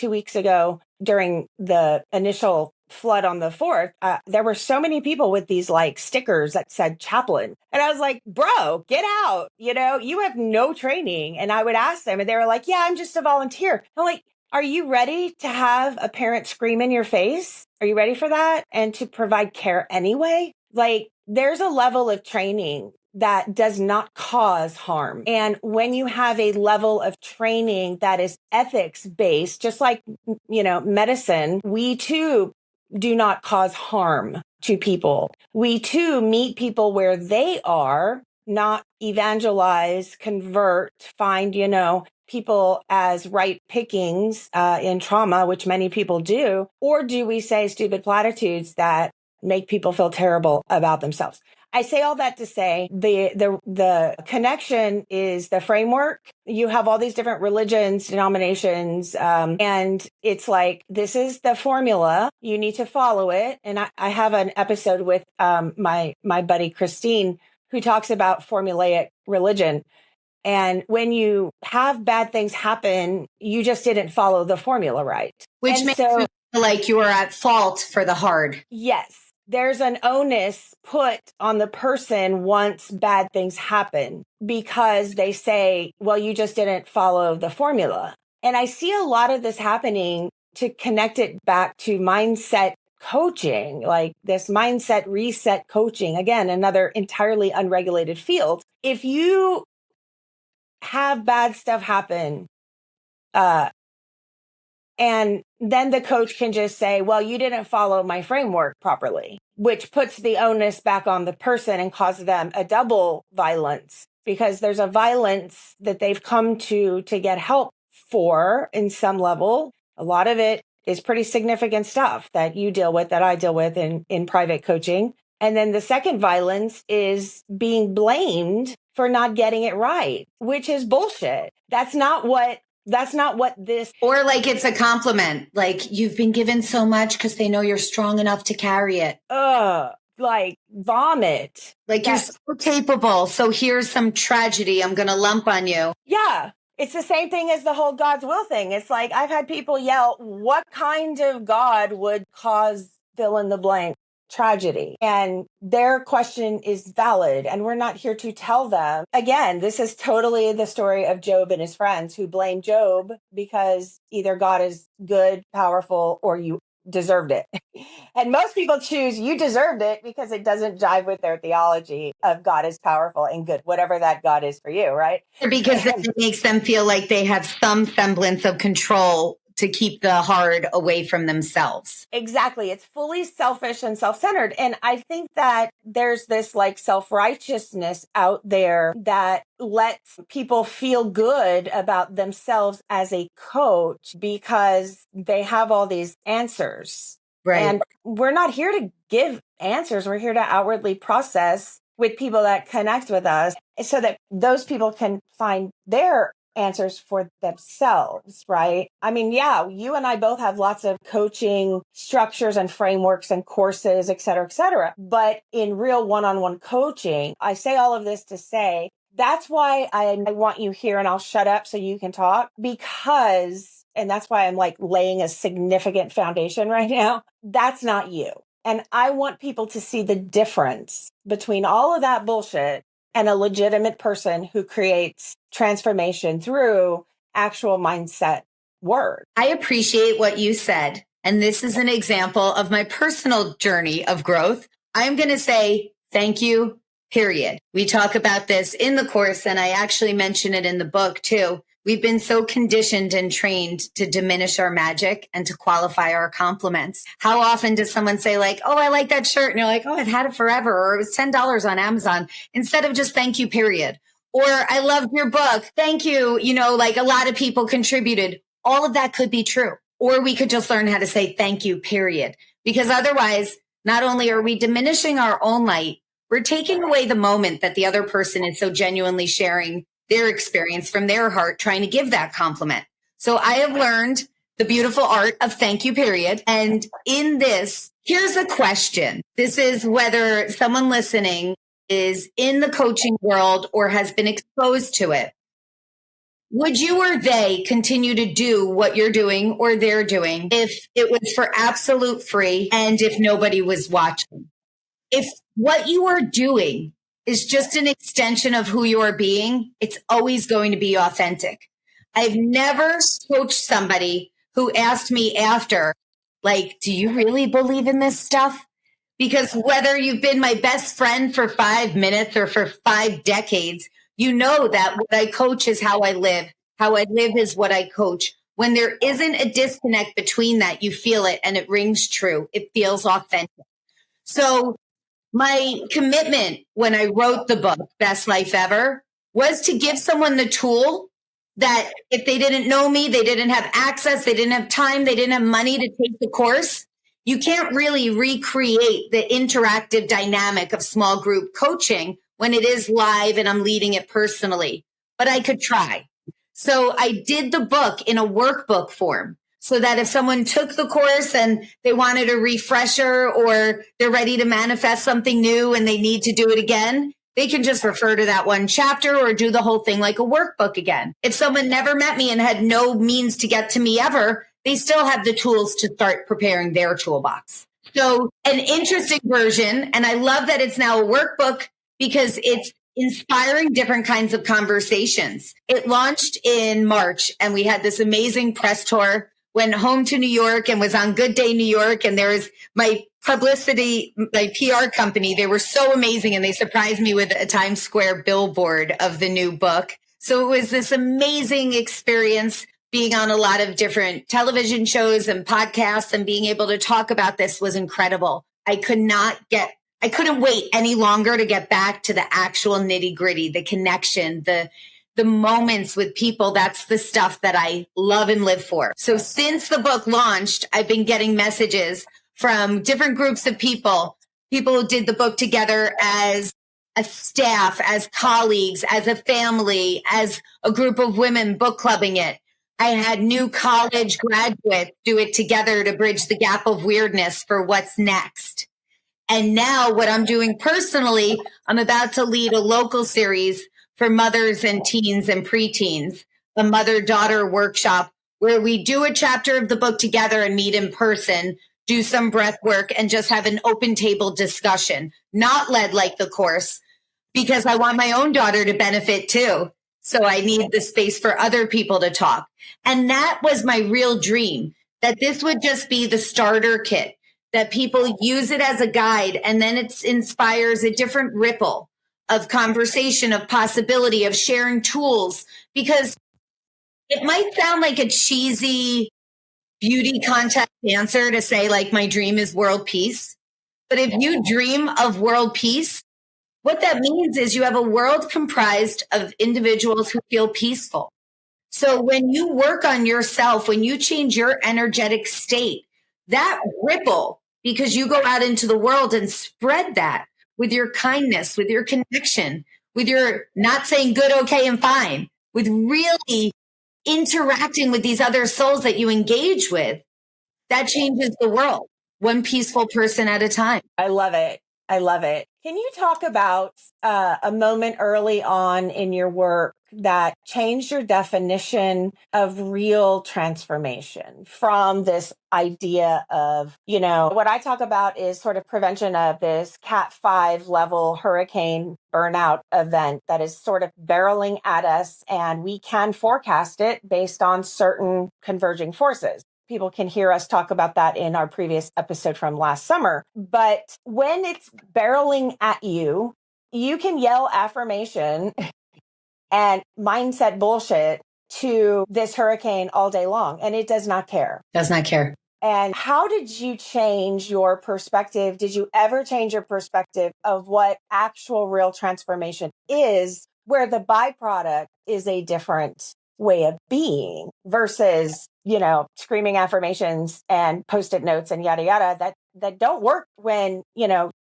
weeks ago during the initial flood on the 4th. There were so many people with these like stickers that said chaplain. And I was like, bro, get out. You have no training. And I would ask them and they were like, yeah, I'm just a volunteer. I'm like, are you ready to have a parent scream in your face? Are you ready for that? And to provide care anyway? Like, there's a level of training that does not cause harm. And when you have a level of training that is ethics based, just like, medicine, we too do not cause harm to people. We too meet people where they are, not evangelize, convert, find, people as right pickings in trauma, which many people do, or do we say stupid platitudes that make people feel terrible about themselves? I say all that to say the connection is the framework. You have all these different religions, denominations, and it's like, this is the formula. You need to follow it. And I have an episode with my buddy Christine, who talks about formulaic religion. And when you have bad things happen, you just didn't follow the formula right. Which makes you feel like you are at fault for the hard. Yes. There's an onus put on the person once bad things happen because they say, well, you just didn't follow the formula. And I see a lot of this happening to connect it back to mindset coaching, like this mindset reset coaching. Again, another entirely unregulated field. If you have bad stuff happen, and then the coach can just say, well, you didn't follow my framework properly, which puts the onus back on the person and causes them a double violence, because there's a violence that they've come to get help for in some level. A lot of it is pretty significant stuff that you deal with, that I deal with in private coaching. And then the second violence is being blamed for not getting it right, which is bullshit. That's not what this. Or like it's a compliment. Like, you've been given so much because they know you're strong enough to carry it. Like vomit. Like, you're so capable. So here's some tragedy I'm going to lump on you. Yeah. It's the same thing as the whole God's will thing. It's like, I've had people yell, what kind of God would cause fill in the blank tragedy? And their question is valid. And we're not here to tell them. Again, this is totally the story of Job and his friends who blame Job because either God is good, powerful, or you deserved it. And most people choose you deserved it because it doesn't jive with their theology of God is powerful and good, whatever that God is for you, right? Because it makes them feel like they have some semblance of control to keep the hard away from themselves. Exactly. It's fully selfish and self-centered. And I think that there's this like self-righteousness out there that lets people feel good about themselves as a coach because they have all these answers. Right. And we're not here to give answers. We're here to outwardly process with people that connect with us so that those people can find their answers for themselves, right? I mean, yeah, you and I both have lots of coaching structures and frameworks and courses, et cetera, et cetera. But in real one-on-one coaching, I say all of this to say, that's why I want you here, and I'll shut up so you can talk, because, and that's why I'm like laying a significant foundation right now. That's not you. And I want people to see the difference between all of that bullshit and a legitimate person who creates transformation through actual mindset work. I appreciate what you said. And this is an example of my personal journey of growth. I'm going to say thank you, period. We talk about this in the course, and I actually mention it in the book too. We've been so conditioned and trained to diminish our magic and to qualify our compliments. How often does someone say like, oh, I like that shirt? And you're like, oh, I've had it forever. Or it was $10 on Amazon, instead of just thank you, period. Or I loved your book. Thank you. Like a lot of people contributed. All of that could be true. Or we could just learn how to say thank you, period. Because otherwise, not only are we diminishing our own light, we're taking away the moment that the other person is so genuinely sharing their experience from their heart, trying to give that compliment. So I have learned the beautiful art of thank you, period. And in this, Here's a question. This is whether someone listening is in the coaching world or has been exposed to it. Would you or they continue to do what you're doing or they're doing if it was for absolute free and if nobody was watching? If what you are doing is just an extension of who you are being, it's always going to be authentic. I've never coached somebody who asked me after, like, do you really believe in this stuff? Because whether you've been my best friend for 5 minutes or for 5 decades, you know that what I coach is how I live. How I live is what I coach. When there isn't a disconnect between that, you feel it and it rings true. It feels authentic. So my commitment when I wrote the book, Best Life Ever, was to give someone the tool that if they didn't know me, they didn't have access, they didn't have time, they didn't have money to take the course. You can't really recreate the interactive dynamic of small group coaching when it is live and I'm leading it personally, but I could try. So I did the book in a workbook form so that if someone took the course and they wanted a refresher or they're ready to manifest something new and they need to do it again, they can just refer to that one chapter or do the whole thing like a workbook again. If someone never met me and had no means to get to me ever, they still have the tools to start preparing their toolbox. So an interesting version, and I love that it's now a workbook because it's inspiring different kinds of conversations. It launched in March and we had this amazing press tour, went home to New York and was on Good Day New York. And there was my publicity, my PR company. They were so amazing and they surprised me with a Times Square billboard of the new book. So it was this amazing experience being on a lot of different television shows and podcasts and being able to talk about this was incredible. I couldn't wait any longer to get back to the actual nitty gritty, the connection, the moments with people. That's the stuff that I love and live for. So since the book launched, I've been getting messages from different groups of people who did the book together as a staff, as colleagues, as a family, as a group of women book clubbing it. I had new college graduates do it together to bridge the gap of weirdness for what's next. And now what I'm doing personally, I'm about to lead a local series for mothers and teens and preteens, a mother-daughter workshop where we do a chapter of the book together and meet in person, do some breath work, and just have an open table discussion, not led like the course, because I want my own daughter to benefit too. So I need the space for other people to talk. And that was my real dream, that this would just be the starter kit, that people use it as a guide, and then it inspires a different ripple of conversation, of possibility, of sharing tools, because it might sound like a cheesy beauty contest answer to say, like, my dream is world peace. But if you dream of world peace, what that means is you have a world comprised of individuals who feel peaceful. So when you work on yourself, when you change your energetic state, that ripple, because you go out into the world and spread that with your kindness, with your connection, with your not saying good, okay, and fine, with really interacting with these other souls that you engage with, that changes the world, one peaceful person at a time. I love it. I love it. Can you talk about a moment early on in your work that changed your definition of real transformation from this idea of, what I talk about is sort of prevention of this Cat 5 level hurricane burnout event that is sort of barreling at us, and we can forecast it based on certain converging forces. People can hear us talk about that in our previous episode from last summer. But when it's barreling at you, you can yell affirmation and mindset bullshit to this hurricane all day long, and it does not care. Does not care. And how did you change your perspective? Did you ever change your perspective of what actual real transformation is, where the byproduct is a different way of being versus, screaming affirmations and Post-it notes and yada, yada, that don't work when,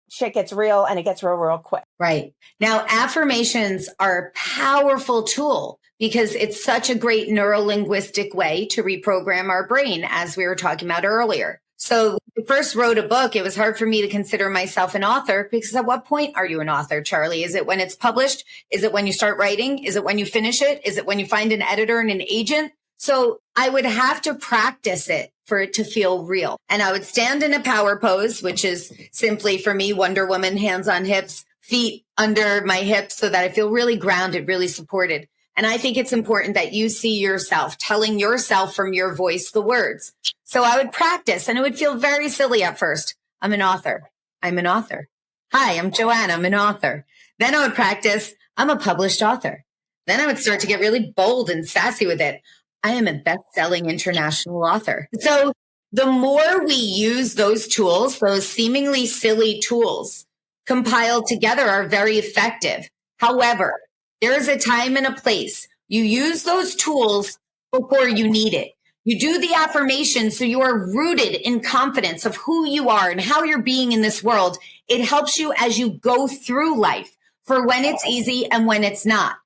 shit gets real and it gets real, real quick. Right. Now, affirmations are a powerful tool because it's such a great neurolinguistic way to reprogram our brain, as we were talking about earlier. So when I first wrote a book, it was hard for me to consider myself an author because at what point are you an author, Charlie? Is it when it's published? Is it when you start writing? Is it when you finish it? Is it when you find an editor and an agent? So I would have to practice it for it to feel real. And I would stand in a power pose, which is simply for me, Wonder Woman, hands on hips, feet under my hips so that I feel really grounded, really supported. And I think it's important that you see yourself telling yourself from your voice the words. So I would practice and it would feel very silly at first. I'm an author. I'm an author. Hi, I'm Joanna. I'm an author. Then I would practice. I'm a published author. Then I would start to get really bold and sassy with it. I am a best-selling international author. So the more we use those tools, those seemingly silly tools compiled together are very effective. However, there is a time and a place. You use those tools before you need it. You do the affirmation so you are rooted in confidence of who you are and how you're being in this world. It helps you as you go through life for when it's easy and when it's not.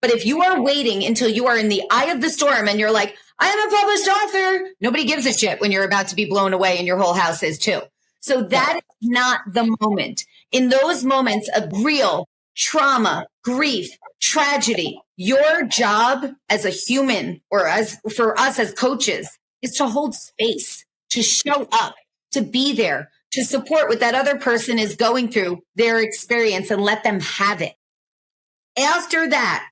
But if you are waiting until you are in the eye of the storm and you're like, I am a published author, nobody gives a shit when you're about to be blown away and your whole house is too. So that is not the moment. In those moments of real trauma, grief, tragedy, your job as a human or as for us as coaches is to hold space, to show up, to be there, to support what that other person is going through, their experience, and let them have it. After that,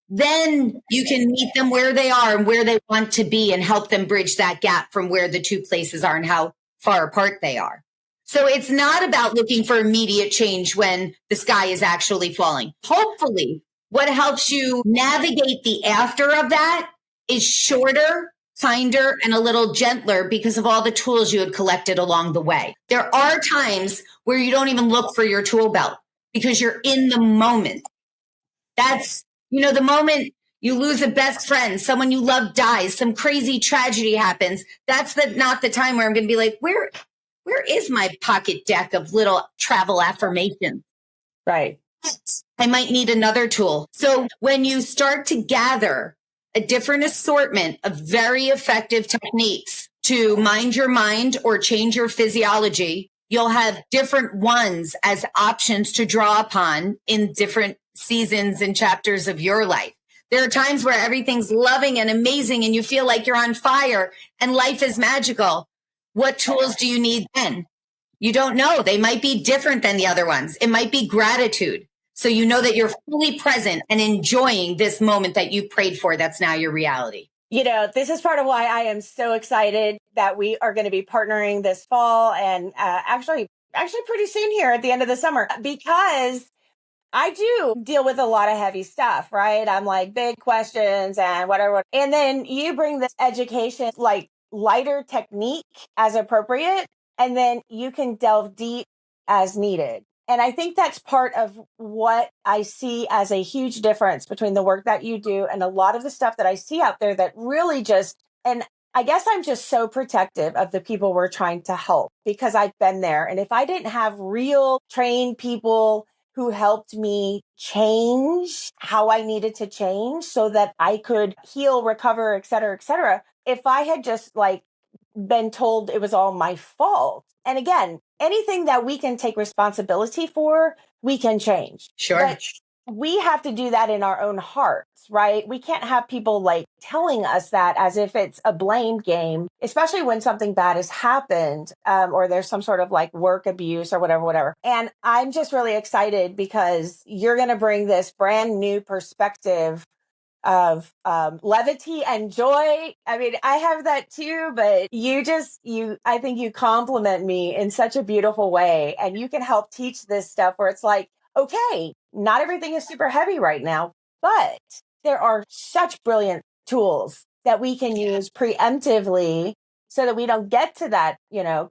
then you can meet them where they are and where they want to be and help them bridge that gap from where the two places are and how far apart they are. So it's not about looking for immediate change when the sky is actually falling. Hopefully, what helps you navigate the after of that is shorter, kinder, and a little gentler because of all the tools you had collected along the way. There are times where you don't even look for your tool belt because you're in the moment. That's, the moment you lose a best friend, someone you love dies, some crazy tragedy happens. That's not the time where I'm going to be like, where is my pocket deck of little travel affirmations? Right. I might need another tool. So when you start to gather a different assortment of very effective techniques to mind your mind or change your physiology, you'll have different ones as options to draw upon in different seasons and chapters of your life. There are times where everything's loving and amazing and you feel like you're on fire and life is magical. What tools do you need then? You don't know. They might be different than the other ones. It might be gratitude. So you know that you're fully present and enjoying this moment that you prayed for that's now your reality. This is part of why I am so excited that we are going to be partnering this fall and actually pretty soon here at the end of the summer, because I do deal with a lot of heavy stuff, right? I'm like big questions and whatever. And then you bring this education, like lighter technique as appropriate, and then you can delve deep as needed. And I think that's part of what I see as a huge difference between the work that you do and a lot of the stuff that I see out there that really and I guess I'm just so protective of the people we're trying to help because I've been there. And if I didn't have real trained people who helped me change how I needed to change so that I could heal, recover, et cetera, if I had just been told it was all my fault. And again, anything that we can take responsibility for, we can change. Sure. But we have to do that in our own hearts, right? We can't have people telling us that as if it's a blame game, especially when something bad has happened, or there's some sort of work abuse or whatever. And I'm just really excited because you're going to bring this brand new perspective of levity and joy. I mean, I have that too, but I think you compliment me in such a beautiful way. And you can help teach this stuff where it's okay, not everything is super heavy right now, but there are such brilliant tools that we can use preemptively so that we don't get to that,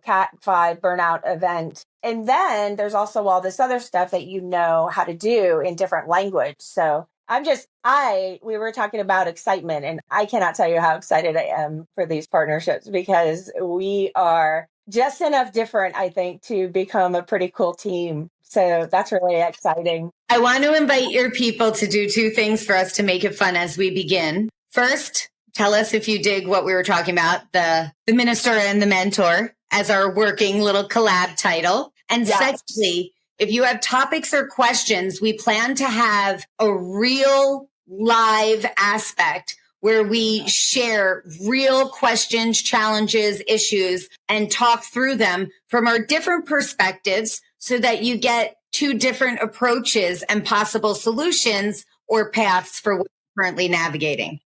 Cat 5 burnout event. And then there's also all this other stuff that how to do in different language. So we were talking about excitement, and I cannot tell you how excited I am for these partnerships because we are just enough different, I think, to become a pretty cool team. So that's really exciting. I want to invite your people to do two things for us to make it fun as we begin. First, Tell us if you dig what we were talking about, the minister and the mentor as our working little collab title. And secondly, if you have topics or questions, we plan to have a real live aspect where we share real questions, challenges, issues, and talk through them from our different perspectives so that you get two different approaches and possible solutions or paths for what you're currently navigating.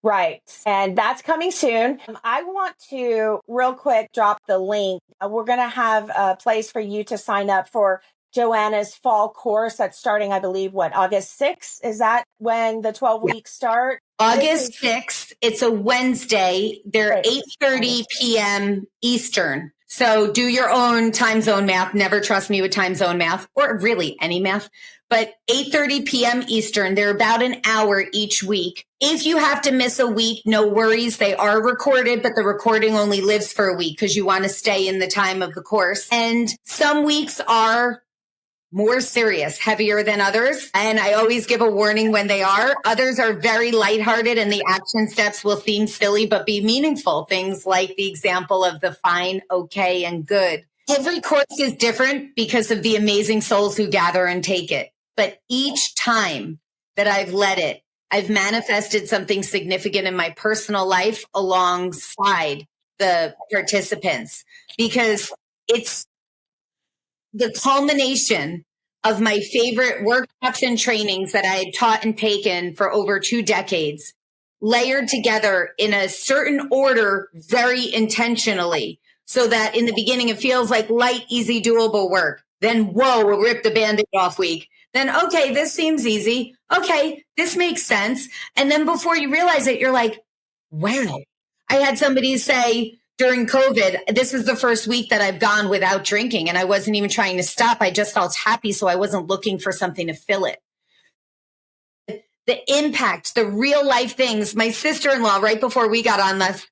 Right. And that's coming soon. I want to real quick drop the link. We're going to have a place for you to sign up for Joanna's fall course that's starting, I believe, August 6th? Is that when the 12 weeks start? August 6th. It's a Wednesday. They're 8:30 p.m. Eastern. So do your own time zone math. Never trust me with time zone math or really any math. But 8:30 p.m. Eastern, they're about an hour each week. If you have to miss a week, no worries. They are recorded, but the recording only lives for a week because you want to stay in the time of the course. And some weeks are more serious, heavier than others. And I always give a warning when they are. Others are very lighthearted and the action steps will seem silly, but be meaningful. Things like the example of the fine, okay, and good. Every course is different because of the amazing souls who gather and take it. But each time that I've led it, I've manifested something significant in my personal life alongside the participants because it's the culmination of my favorite workshops and trainings that I had taught and taken for over 2 decades, layered together in a certain order very intentionally, so that in the beginning it feels like light, easy, doable work. Then, whoa, we'll rip the Band-Aid off week. Then, okay, this seems easy. Okay, this makes sense. And then before you realize it, you're like, wow. I had somebody say, during COVID, this is the first week that I've gone without drinking and I wasn't even trying to stop. I just felt happy. So I wasn't looking for something to fill it. The impact, the real life things. My sister-in-law, right before we got on this,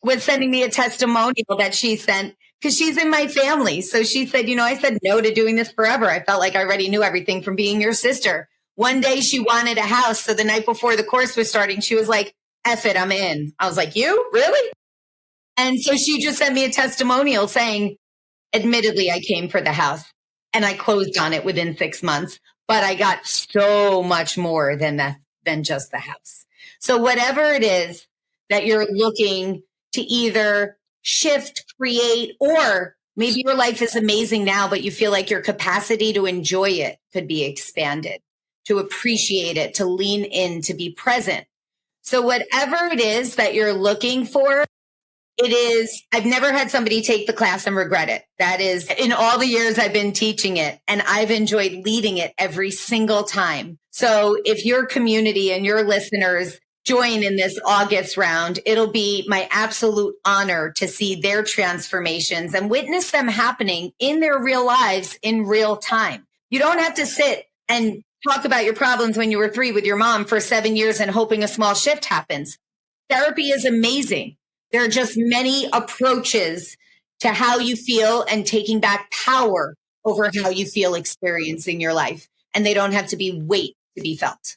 was sending me a testimonial that she sent because she's in my family. So she said, I said no to doing this forever. I felt like I already knew everything from being your sister. One day she wanted a house. So the night before the course was starting, she was like, F it, I'm in. I was like, you? Really? And so she just sent me a testimonial saying, admittedly, I came for the house and I closed on it within 6 months, but I got so much more than just the house. So whatever it is that you're looking to either shift, create, or maybe your life is amazing now, but you feel like your capacity to enjoy it could be expanded, to appreciate it, to lean in, to be present. So whatever it is that you're looking for, it is, I've never had somebody take the class and regret it. That is in all the years I've been teaching it, and I've enjoyed leading it every single time. So if your community and your listeners join in this August round, it'll be my absolute honor to see their transformations and witness them happening in their real lives in real time. You don't have to sit and talk about your problems when you were 3 with your mom for 7 years and hoping a small shift happens. Therapy is amazing. There are just many approaches to how you feel and taking back power over how you feel experiencing your life. And they don't have to be weight to be felt.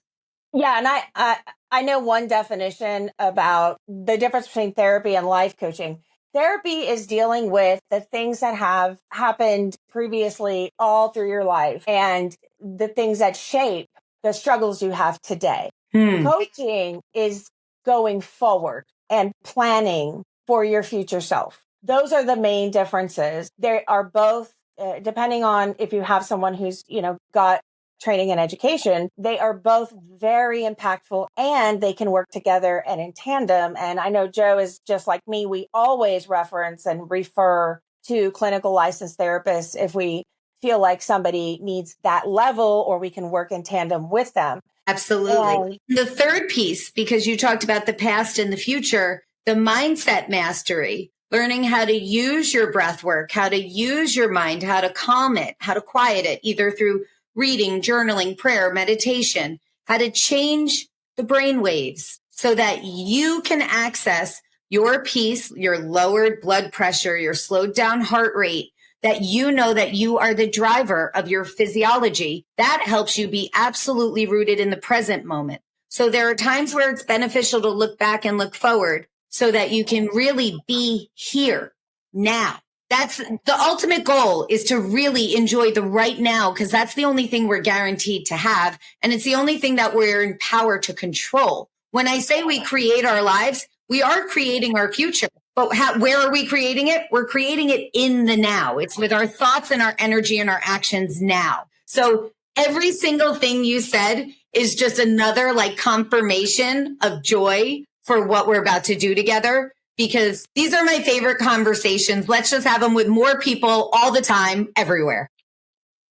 Yeah. And I know one definition about the difference between therapy and life coaching. Therapy is dealing with the things that have happened previously all through your life and the things that shape the struggles you have today. Coaching is going forward and planning for your future self. Those are the main differences. They are both, depending on if you have someone who's, got training and education, they are both very impactful and they can work together and in tandem. And I know Joe is just like me. We always reference and refer to clinical licensed therapists if we feel like somebody needs that level or we can work in tandem with them. Absolutely. The third piece, because you talked about the past and the future, the mindset mastery, learning how to use your breath work, how to use your mind, how to calm it, how to quiet it, either through reading, journaling, prayer, meditation, how to change the brain waves so that you can access your peace, your lowered blood pressure, your slowed down heart rate, that you know that you are the driver of your physiology. That helps you be absolutely rooted in the present moment. So there are times where it's beneficial to look back and look forward so that you can really be here now. That's the ultimate goal, is to really enjoy the right now, because that's the only thing we're guaranteed to have. And it's the only thing that we're in power to control. When I say we create our lives, we are creating our future. But where are we creating it? We're creating it in the now. It's with our thoughts and our energy and our actions now. So every single thing you said is just another like confirmation of joy for what we're about to do together, because these are my favorite conversations. Let's just have them with more people all the time, everywhere.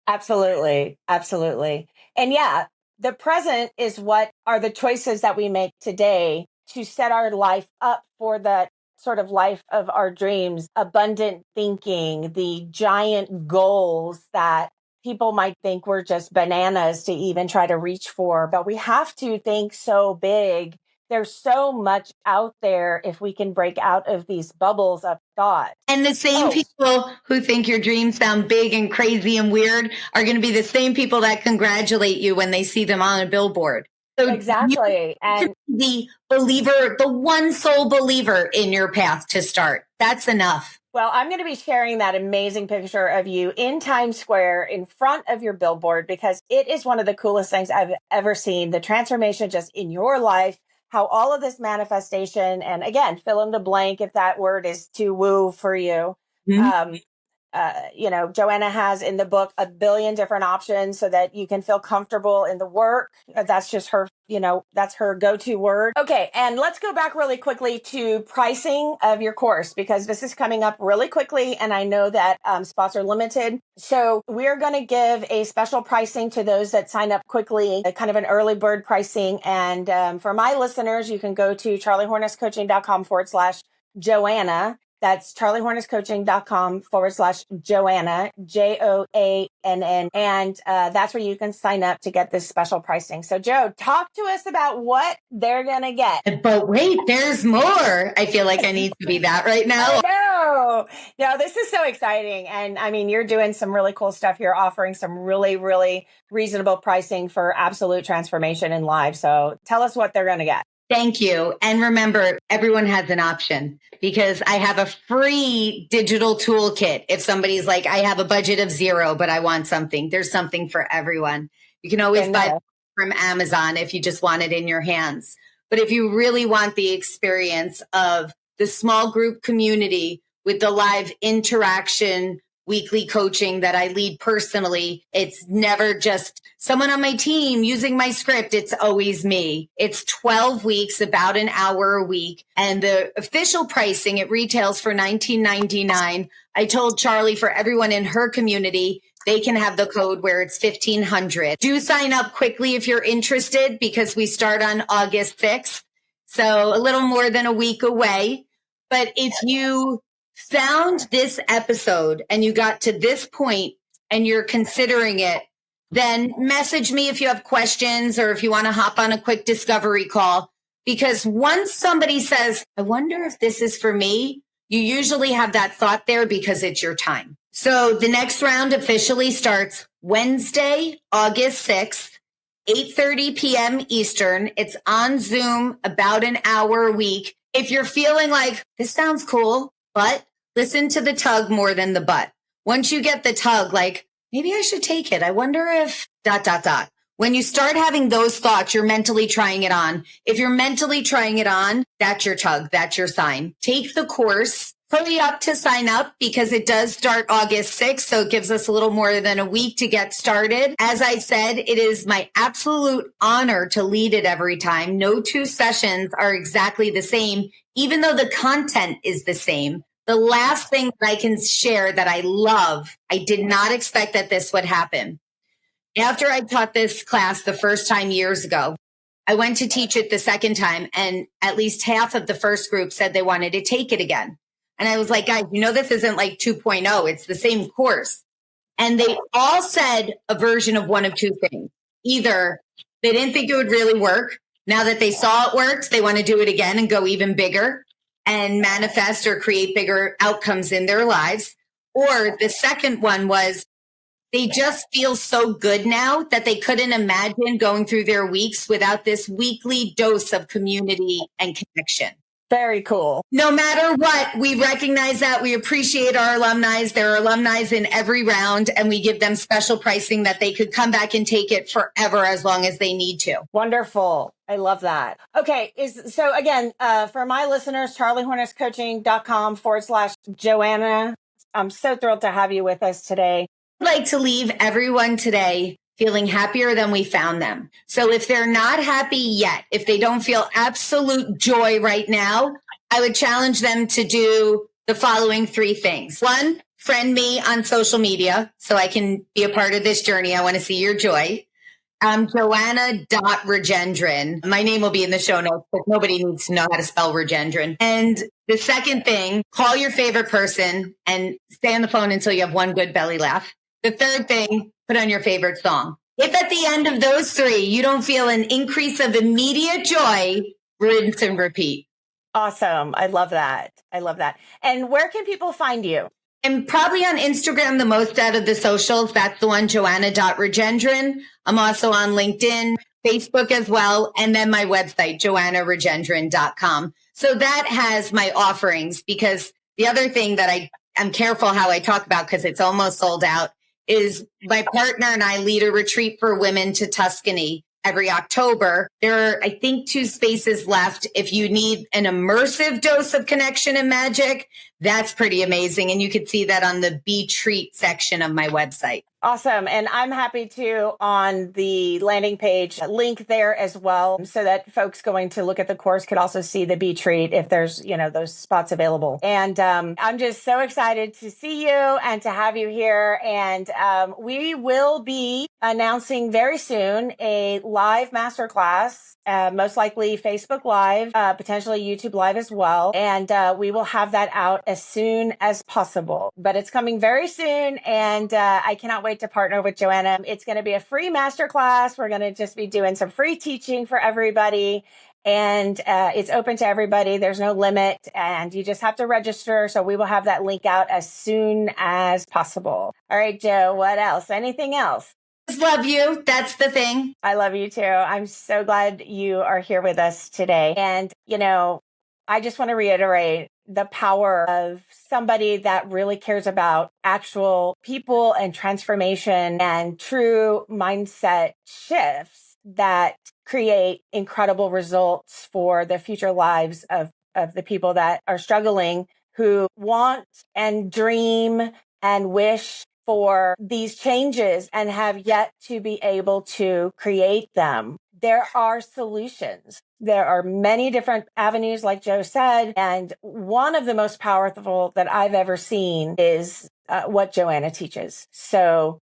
Absolutely. Absolutely. And yeah, the present is what are the choices that we make today to set our life up for the sort of life of our dreams, abundant thinking, the giant goals that people might think we're just bananas to even try to reach for, but we have to think so big. There's so much out there if we can break out of these bubbles of thought. And the same people who think your dreams sound big and crazy and weird are going to be the same people that congratulate you when they see them on a billboard. So exactly. And the believer, the one sole believer in your path to start. That's enough. Well, I'm going to be sharing that amazing picture of you in Times Square in front of your billboard, because it is one of the coolest things I've ever seen. The transformation just in your life, how all of this manifestation, and again, fill in the blank if that word is too woo for you. Mm-hmm. Joanna has in the book 1 billion different options so that you can feel comfortable in the work. That's just her, that's her go-to word. Okay. And let's go back really quickly to pricing of your course, because this is coming up really quickly. And I know that spots are limited. So we're going to give a special pricing to those that sign up quickly, kind of an early bird pricing. And for my listeners, you can go to charliehornetscoaching.com/Joanna. That's charliehornetscoaching.com/Joanna, Joann. And that's where you can sign up to get this special pricing. So Joe, talk to us about what they're going to get. But wait, there's more. I feel like I need to be that right now. No, this is so exciting. And I mean, you're doing some really cool stuff. You're offering some really, really reasonable pricing for absolute transformation in lives. So tell us what they're going to get. Thank you. And remember, everyone has an option, because I have a free digital toolkit. If somebody's like, I have a budget of 0, but I want something, there's something for everyone. You can always buy from Amazon if you just want it in your hands. But if you really want the experience of the small group community with the live interaction, weekly coaching that I lead personally, it's never just someone on my team using my script. It's always me. It's 12 weeks, about an hour a week. And the official pricing, it retails for $19.99. I told Charlie for everyone in her community, they can have the code where it's $1,500. Do sign up quickly if you're interested, because we start on August 6th. So a little more than a week away. But if you found this episode and you got to this point and you're considering it, then message me if you have questions or if you want to hop on a quick discovery call. Because once somebody says, I wonder if this is for me, you usually have that thought there because it's your time. So the next round officially starts Wednesday, August 6th, 8:30 p.m. Eastern. It's on Zoom, about an hour a week. If you're feeling like this sounds cool, but listen to the tug more than the but. Once you get the tug, like, maybe I should take it. I wonder if ... When you start having those thoughts, you're mentally trying it on. If you're mentally trying it on, that's your tug. That's your sign. Take the course. Hurry up to sign up, because it does start August 6th. So it gives us a little more than a week to get started. As I said, it is my absolute honor to lead it every time. No 2 sessions are exactly the same, even though the content is the same. The last thing that I can share that I love, I did not expect that this would happen. After I taught this class the first time years ago, I went to teach it the second time, and at least half of the first group said they wanted to take it again. And I was like, guys, this isn't like 2.0. It's the same course. And they all said a version of one of 2 things. Either they didn't think it would really work. Now that they saw it works, they want to do it again and go even bigger and manifest or create bigger outcomes in their lives. Or the second one was, They just feel so good now that they couldn't imagine going through their weeks without this weekly dose of community and connection. Very cool. No matter what, we recognize that. We appreciate our alumni. There are alumni in every round, and we give them special pricing that they could come back and take it forever as long as they need to. Wonderful. I love that. Okay. So again, for my listeners, charliehornetscoaching.com/Joanna. I'm so thrilled to have you with us today. I'd like to leave everyone today feeling happier than we found them. So if they're not happy yet, if they don't feel absolute joy right now, I would challenge them to do the following 3 things. 1, friend me on social media so I can be a part of this journey. I want to see your joy. Joanna.Rajendran. My name will be in the show notes, but nobody needs to know how to spell Rajendran. And the second thing, call your favorite person and stay on the phone until you have one good belly laugh. The third thing, put on your favorite song. If at the end of those 3, you don't feel an increase of immediate joy, rinse and repeat. Awesome. I love that. I love that. And where can people find you? I'm probably on Instagram the most out of the socials. That's the one, Joanna.Rajendran. I'm also on LinkedIn, Facebook as well, and then my website, JoannaRajendran.com. So that has my offerings, because the other thing that I'm careful how I talk about, because it's almost sold out, is my partner and I lead a retreat for women to Tuscany every October. There are, I think, 2 spaces left. If you need an immersive dose of connection and magic, that's pretty amazing. And you can see that on the Be Treat section of my website. Awesome. And I'm happy to, on the landing page, link there as well, so that folks going to look at the course could also see the Be Treat if there's, those spots available. And I'm just so excited to see you and to have you here. And we will be announcing very soon a live masterclass, most likely Facebook Live, potentially YouTube Live as well. And we will have that out as soon as possible. But it's coming very soon, and I cannot wait to partner with Joanna. It's going to be a free masterclass. We're going to just be doing some free teaching for everybody. And it's open to everybody. There's no limit, and you just have to register. So we will have that link out as soon as possible. All right, Joe, what else? Anything else? Just love you. That's the thing. I love you too. I'm so glad you are here with us today. And, I just want to reiterate the power of somebody that really cares about actual people and transformation and true mindset shifts that create incredible results for the future lives of the people that are struggling, who want and dream and wish for these changes and have yet to be able to create them. There are solutions. There are many different avenues, like Joe said, and one of the most powerful that I've ever seen is what Joanna teaches. So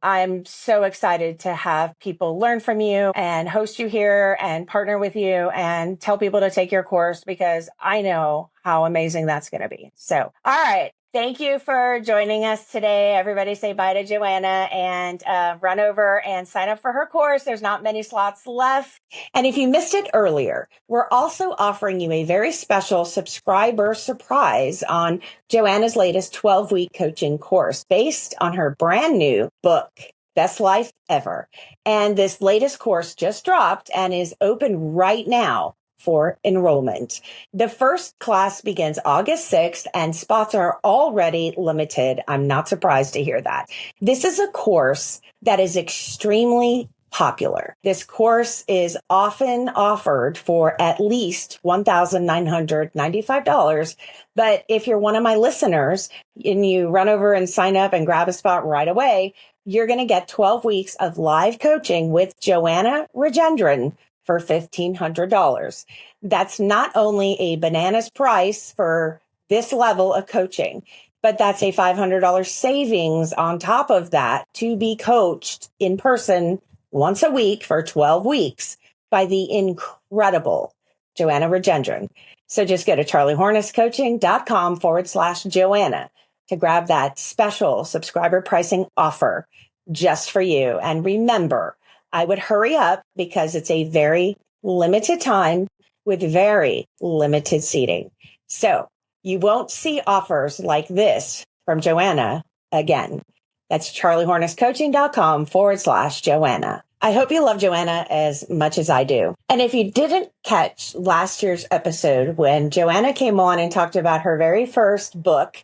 I'm so excited to have people learn from you and host you here and partner with you and tell people to take your course, because I know how amazing that's going to be. So, all right. Thank you for joining us today. Everybody say bye to Joanna and run over and sign up for her course. There's not many slots left. And if you missed it earlier, we're also offering you a very special subscriber surprise on Joanna's latest 12-week coaching course based on her brand new book, Best Life Ever. And this latest course just dropped and is open right now for enrollment. The first class begins August 6th, and spots are already limited. I'm not surprised to hear that. This is a course that is extremely popular. This course is often offered for at least $1,995. But if you're one of my listeners and you run over and sign up and grab a spot right away, you're going to get 12 weeks of live coaching with Joanna Rajendran for $1,500. That's not only a bananas price for this level of coaching, but that's a $500 savings on top of that to be coached in person once a week for 12 weeks by the incredible Joanna Rajendran. So just go to charliehornetscoaching.com/Joanna to grab that special subscriber pricing offer just for you. And remember, I would hurry up because it's a very limited time with very limited seating. So you won't see offers like this from Joanna again. That's charliehorniscoaching.com/Joanna. I hope you love Joanna as much as I do. And if you didn't catch last year's episode when Joanna came on and talked about her very first book,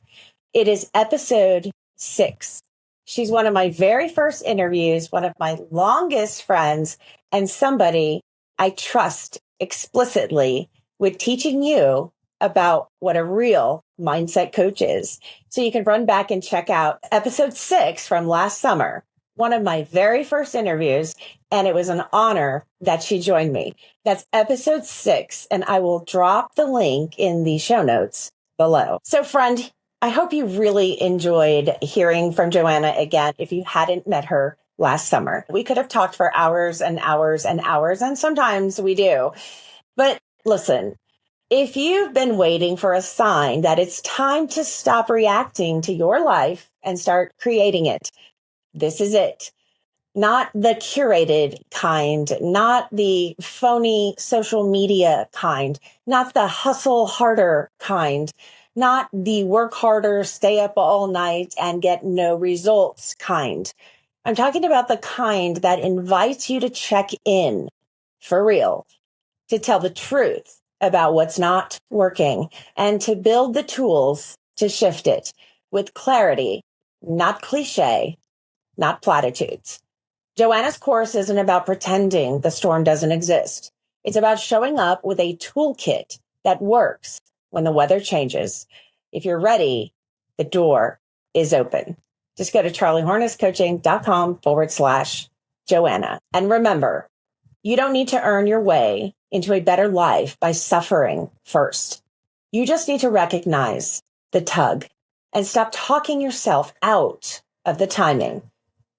it is episode 6. She's one of my very first interviews, one of my longest friends, and somebody I trust explicitly with teaching you about what a real mindset coach is. So you can run back and check out episode 6 from last summer, one of my very first interviews, and it was an honor that she joined me. That's episode 6, and I will drop the link in the show notes below. So friend, I hope you really enjoyed hearing from Joanna again if you hadn't met her last summer. We could have talked for hours and hours and hours, and sometimes we do. But listen, if you've been waiting for a sign that it's time to stop reacting to your life and start creating it, this is it. Not the curated kind, not the phony social media kind, not the hustle harder kind, not the work harder, stay up all night and get no results kind. I'm talking about the kind that invites you to check in for real, to tell the truth about what's not working and to build the tools to shift it with clarity, not cliche, not platitudes. Joanna's course isn't about pretending the storm doesn't exist. It's about showing up with a toolkit that works when the weather changes. If you're ready, the door is open. Just go to charliehorniscoaching.com/Joanna. And remember, you don't need to earn your way into a better life by suffering first. You just need to recognize the tug and stop talking yourself out of the timing.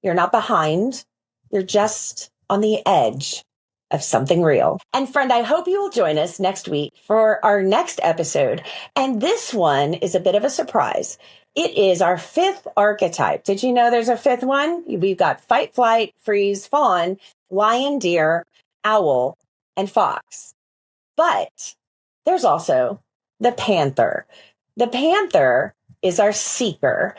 You're not behind. You're just on the edge of something real. And friend, I hope you will join us next week for our next episode. And this one is a bit of a surprise. It is our 5th archetype. Did you know there's a 5th one? We've got fight, flight, freeze, fawn, lion, deer, owl, and fox. But there's also the panther. The panther is our seeker.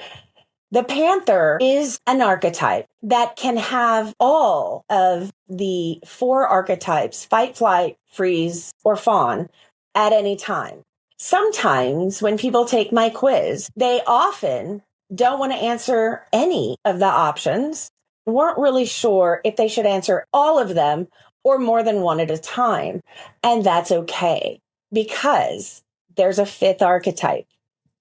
The panther is an archetype that can have all of the 4 archetypes, fight, flight, freeze, or fawn, at any time. Sometimes when people take my quiz, they often don't want to answer any of the options, weren't really sure if they should answer all of them or more than one at a time. And that's okay, because there's a 5th archetype.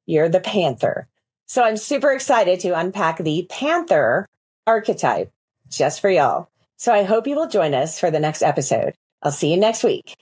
You're the panther. So I'm super excited to unpack the panther archetype just for y'all. So I hope you will join us for the next episode. I'll see you next week.